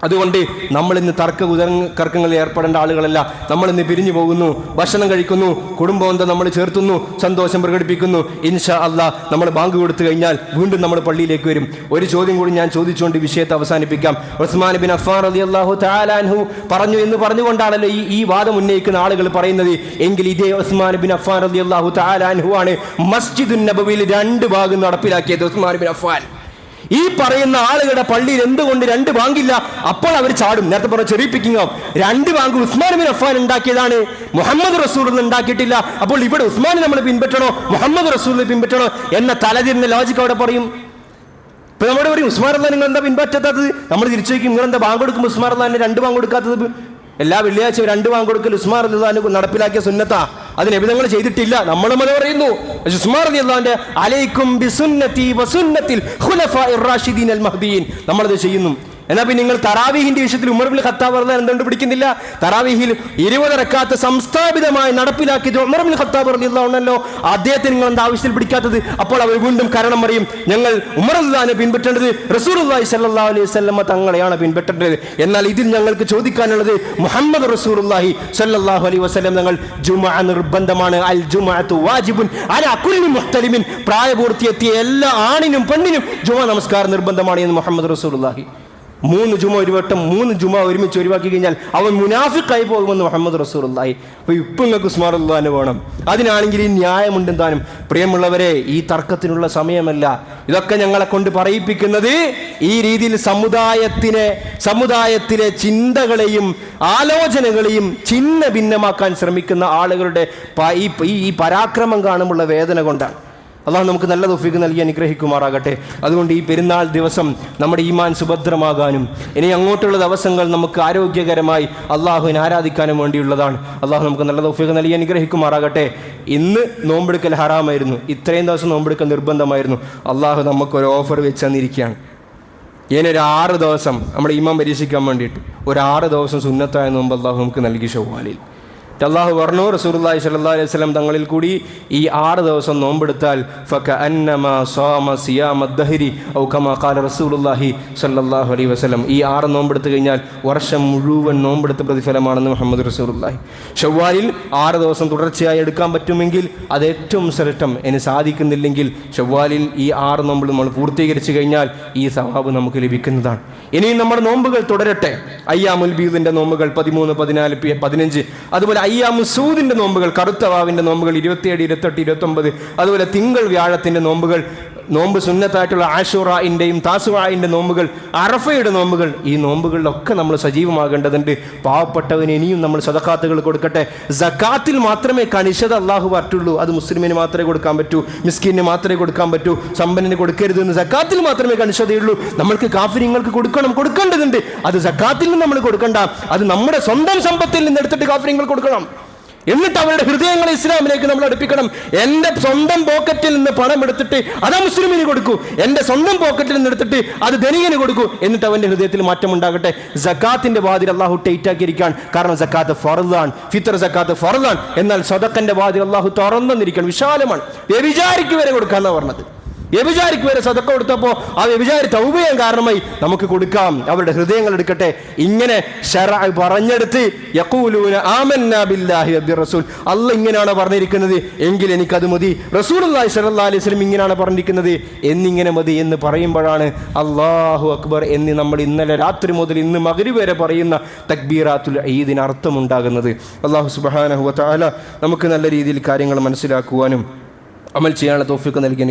അതുകൊണ്ട് നമ്മൾ ഇന്ന് തർക്കങ്ങളിൽ ഏർപ്പെടേണ്ട ആളുകളല്ല. നമ്മളിന്ന് പിരിഞ്ഞു പോകുന്നു, ഭക്ഷണം കഴിക്കുന്നു, കുടുംബബന്ധം നമ്മൾ ചേർത്തുന്നു, സന്തോഷം പ്രകടിപ്പിക്കുന്നു. ഇൻഷാ അല്ലാഹ് നമ്മൾ ബാങ്ക് കൊടുത്തു കഴിഞ്ഞാൽ വീണ്ടും നമ്മൾ പള്ളിയിലേക്ക് വരും. ഒരു ചോദ്യം കൂടി ഞാൻ ചോദിച്ചുകൊണ്ട് വിഷയത്തെ അവസാനിപ്പിക്കാം. ഉസ്മാൻ ബിൻ അഫ്ഫാൻ റളിയല്ലാഹു തആല അൻഹു പറഞ്ഞു എന്ന് പറഞ്ഞുകൊണ്ടാണല്ലോ ഈ വാദം ഉന്നയിക്കുന്ന ആളുകൾ പറയുന്നത്. എങ്കിൽ ഇതേ ഉസ്മാൻ ബിൻ അഫ്ഫാൻ റളിയല്ലാഹു തആല അൻഹു ആണ് മസ്ജിദുൻ നബവിയിൽ 2 ബാങ്ക് നടപ്പിലാക്കിയത്. ഉസ്മാൻ ബിൻ അഫ്ഫാൻ. ഈ പറയുന്ന ആളുകളുടെ പള്ളിയിൽ എന്തുകൊണ്ട് 2 ബാങ്കില്ല? അപ്പോൾ അവർ ചാടും. നേരത്തെ പറഞ്ഞ ചെറിയ picking of 2 bank Usman bin Affan ഉണ്ടാക്കിയതാണ്, മുഹമ്മദ് റസൂൽ ഉണ്ടാക്കിയിട്ടില്ല. അപ്പോൾ ഇവിടെ ഉസ്മാൻ നമ്മൾ പിൻപറ്റണോ മുഹമ്മദ് റസൂലിനെ പിൻപറ്റണോ എന്ന തലതിരിഞ്ഞ ലോജിക്ക് അവിടെ പറയും. ഇപ്പൊ നമ്മുടെ പറയും ഉസ്മാൻ അള്ളാഹ് നിങ്ങൾ എന്താ പിൻപറ്റാത്തത്? നമ്മൾ തിരിച്ചു വയ്ക്കും, നിങ്ങൾ എന്താ ബാങ്ക് കൊടുക്കും ഉസ്മാൻ അള്ളാഹിന് 2 ബാങ്ക് കൊടുക്കാത്തത്? എല്ലാ വെള്ളിയാഴ്ചയും 2 ബാങ്ക് കൊടുക്കൽ ഉസ്മാൻ റളിയല്ലാഹു നടപ്പിലാക്കിയ സുന്നത്താ. അതിന് നബിതങ്ങൾ ചെയ്തിട്ടില്ല, നമ്മളും അത് പറയുന്നു. ഉസ്മാൻ റളിയല്ലാഹു അലൈക്കും ബിസുന്നതി വസുന്നതിൽ ഖുലഫാഇർ റാഷിദീൻ അൽ മഹ്ദിയീൻ നമ്മളത് ചെയ്യുന്നു. എന്നാൽ പിന്നെ നിങ്ങൾ തറാവീഹിന്റെ വിഷയത്തിൽ ഉമർ ഇബ്നു ഖത്താബ് റളിയല്ലാഹു എന്തുകൊണ്ട് പിടിക്കുന്നില്ല? തറാവീഹിൽ 20 റക്അത്ത് സംസ്ഥാപിതമായി നടപ്പിലാക്കിയത് ഉമർ ഇബ്നു ഖത്താബ് റളിയല്ലാഹു അൻഹു, അദ്ദേഹത്തിന് നിങ്ങൾ എന്താ ആവശ്യത്തിൽ പിടിക്കാത്തത്? അപ്പോൾ അവർ വീണ്ടും കാരണം പറയും, ഞങ്ങൾ ഉമർ റളിയല്ലാഹുവിനെ പിൻപറ്റേണ്ടത് റസൂലുള്ളാഹി സ്വല്ലല്ലാഹു അലൈഹി വസല്ലം തങ്ങളെയാണ് പിൻപറ്റേണ്ടത്. എന്നാൽ ഇതിൽ ഞങ്ങൾക്ക് ചോദിക്കാനുള്ളത് മുഹമ്മദ് റസൂലുള്ളാഹി സ്വല്ലല്ലാഹു അലൈഹി വസല്ലം തങ്ങൾ ജുമുഅ നിർബന്ധമാണ്, അൽ ജുമുഅതു വാജിബുൻ അലാ കുല്ലി മുഹ്തലിമിൻ, പ്രായപൂർത്തിയെത്തിയ എല്ലാ ആണിനും പെണ്ണിനും ജുമുഅ നമസ്കാരം നിർബന്ധമാണ് എന്ന് മുഹമ്മദ് റസൂലുള്ളാഹി. 3 ജുമ ഒരു വട്ടം 3 ജുമ ഒരുമിച്ച് ഒഴിവാക്കി കഴിഞ്ഞാൽ അവൻ മുനാഫിഖായി പോകുമെന്ന് മുഹമ്മദ് റസൂലുള്ളാഹി. അപ്പൊ ഇപ്പൊ നിങ്ങൾക്ക് ഉസ്മാൻ റളിയല്ലാഹു വേണം. അതിനാണെങ്കിൽ ഈ ന്യായമുണ്ടെന്ന് താനും. പ്രിയമുള്ളവരെ, ഈ തർക്കത്തിനുള്ള സമയമല്ല. ഇതൊക്കെ ഞങ്ങളെ കൊണ്ട് പറയിപ്പിക്കുന്നത് ഈ രീതിയിൽ സമുദായത്തിലെ ചിന്തകളെയും ആലോചനകളെയും ഛിന്ന ഭിന്നമാക്കാൻ ശ്രമിക്കുന്ന ആളുകളുടെ ഈ പരാക്രമം കാണുമുള്ള വേദന കൊണ്ടാണ്. അള്ളാഹു നമുക്ക് നല്ല തൗഫീഖ് നൽകി അനുഗ്രഹിക്കുമാറാകട്ടെ. അതുകൊണ്ട് ഈ പെരുന്നാൾ ദിവസം നമ്മുടെ ഈമാൻ സുഭദ്രമാകാനും ഇനി അങ്ങോട്ടുള്ള ദിവസങ്ങൾ നമുക്ക് ആരോഗ്യകരമായി അള്ളാഹുവിനെ ആരാധിക്കാനും വേണ്ടിയുള്ളതാണ്. അള്ളാഹു നമുക്ക് നല്ല തൗഫീഖ് നൽകി അനുഗ്രഹിക്കുമാറാകട്ടെ. ഇന്ന് നോമ്പെടുക്കൽ ഹറാമായിരുന്നു, ഇത്രയും ദിവസം നോമ്പെടുക്കൽ നിർബന്ധമായിരുന്നു. അള്ളാഹു നമുക്കൊരു ഓഫർ വെച്ച് തന്നിരിക്കുകയാണ്. ഇതിനൊരു 6 ദിവസം നമ്മുടെ ഈമാൻ പരീക്ഷിക്കാൻ വേണ്ടിയിട്ട് ഒരു 6 ദിവസം സുന്നത്തായ നോമ്പ് അള്ളാഹു നമുക്ക് നൽകി ഷവ്വാലിൽ. അല്ലാഹു പറഞ്ഞു, റസൂലുള്ളാഹി സ്വല്ലല്ലാഹു അലൈഹി വസല്ലം തങ്ങളിൽ കൂടി ഈ 6 ദിവസം നോമ്പെടുത്താൽ ഫകഅന്നമാ സാമ സിയാമ ദഹരി ഔ കമാ ഖാല റസൂലുള്ളാഹി സ്വല്ലല്ലാഹു അലൈഹി വസല്ലം. ഈ 6 നോമ്പെടുത്ത് കഴിഞ്ഞാൽ വർഷം മുഴുവൻ നോമ്പെടുത്ത പ്രതിഫലമാണെന്ന് മുഹമ്മദ് റസൂലുള്ളാഹി. ഷവ്വാലിൽ 6 ദിവസം തുടർച്ചയായി എടുക്കാൻ പറ്റുമെങ്കിൽ അത് ഏറ്റവും ശ്രേഷ്ഠം. ഇനി സാധിക്കുന്നില്ലെങ്കിൽ ഷവ്വാലിൽ ഈ 6 നോമ്പ് നമ്മൾ പൂർത്തീകരിച്ചു കഴിഞ്ഞാൽ ഈ സവാബ് നമുക്ക് ലഭിക്കുന്നതാണ്. ഇനിയും നമ്മുടെ നോമ്പുകൾ തുടരട്ടെ. അയ്യാമുൽ ബീദിന്റെ നോമ്പുകൾ 13, 14, 15, അതുപോലെ അയ്യാമു സൂദിന്റെ നോമ്പുകൾ, കറുത്ത വാവിന്റെ നോമ്പുകൾ 27, 28, 29, അതുപോലെ തിങ്കൾ വ്യാഴത്തിന്റെ നോമ്പുകൾ നോമ്പ് സുന്നത്തായിട്ടുള്ള ആശുറായിൻ്റെയും താസുആയിൻ്റെ നോമ്പുകൾ, അറഫയുടെ നോമ്പുകൾ, ഈ നോമ്പുകളിലൊക്കെ നമ്മൾ സജീവമാകേണ്ടതുണ്ട്. പാവപ്പെട്ടവന് ഇനിയും നമ്മൾ സദഖാത്തുകൾ കൊടുക്കട്ടെ. സക്കാത്തിൽ മാത്രമേ കണിശത അള്ളാഹു പറ്റുള്ളൂ. അത് മുസ്ലിമിന് മാത്രമേ കൊടുക്കാൻ പറ്റൂ, മിസ്കിന് മാത്രമേ കൊടുക്കാൻ പറ്റൂ, സമ്പന്നിന് കൊടുക്കരുത് എന്ന് സക്കാത്തിൽ മാത്രമേ കണിശതയുള്ളൂ. നമ്മൾക്ക് കാഫിര്യങ്ങൾക്ക് കൊടുക്കേണ്ടതുണ്ട്. അത് സക്കാത്തിൽ നിന്ന് നമ്മൾ കൊടുക്കണ്ട, അത് നമ്മുടെ സ്വന്തം സമ്പത്തിൽ നിന്ന് എടുത്തിട്ട് കാഫിര്യങ്ങൾ കൊടുക്കണം. എന്നിട്ട് അവരുടെ ഹൃദയങ്ങളെ ഇസ്ലാമിലേക്ക് നമ്മൾ അടുപ്പിക്കണം. എൻ്റെ സ്വന്തം പോക്കറ്റിൽ നിന്ന് പണം എടുത്തിട്ട് അത് മുസ്ലിമിന് കൊടുക്കൂ, എൻ്റെ സ്വന്തം പോക്കറ്റിൽ നിന്ന് എടുത്തിട്ട് അത് ധനികന് കൊടുക്കൂ. എന്നിട്ട് അവൻ്റെ ഹൃദയത്തിൽ മാറ്റം ഉണ്ടാകട്ടെ. സക്കാത്തിന്റെ വാതിൽ അള്ളാഹു ടൈറ്റാക്കിയിരിക്കാൻ. കാരണം സക്കാത്ത് ഫർദാണ്, ഫിത്ർ സക്കാത്ത് ഫർദാണ്. എന്നാൽ സദഖന്റെ വാതിൽ അള്ളാഹു തുറന്നിരിക്കണം, വിശാലമാണ്. വ്യഭിചാരിക്ക് വരെ കൊടുക്കാന്നാണ് പറഞ്ഞത്. വ്യഭിചാരിക്ക് വരെ സദഖ കൊടുത്തപ്പോൾ ആ വ്യഭിചാരി തൗബ ചെയ്യാൻ കാരണമായി നമുക്ക് കൊടുക്കാം. അവരുടെ ഹൃദയങ്ങൾ എടുക്കട്ടെ. ഇങ്ങനെ ശറഅ പറഞ്ഞെടുത്ത് യഖൂലൂന ആമന്നാ ബില്ലാഹി വബിറസൂൽ, അല്ലാഹ് ഇങ്ങനെയാണ് പറഞ്ഞിരിക്കുന്നത് എങ്കിൽ എനിക്കത് മതി, റസൂലുള്ളാഹി സ്വല്ലല്ലാഹു അലൈഹി വസല്ലം ഇങ്ങനെയാണ് പറഞ്ഞിരിക്കുന്നത് എന്നിങ്ങനെ മതി എന്ന് പറയുമ്പോഴാണ് അല്ലാഹു അക്ബർ എന്ന് നമ്മൾ ഇന്നലെ രാത്രി മുതൽ ഇന്ന് മഗ്രിബ് വരെ പറയുന്ന തക്ബീറാത്തുൽ ഈദിന് അർത്ഥമുണ്ടാകുന്നത്. അല്ലാഹു സുബ്ഹാനഹു വ തആല നമുക്ക് നല്ല രീതിയിൽ കാര്യങ്ങൾ മനസ്സിലാക്കുവാനും അമൽ ചെയ്യാനുള്ള തൗഫീഖ് നൽകി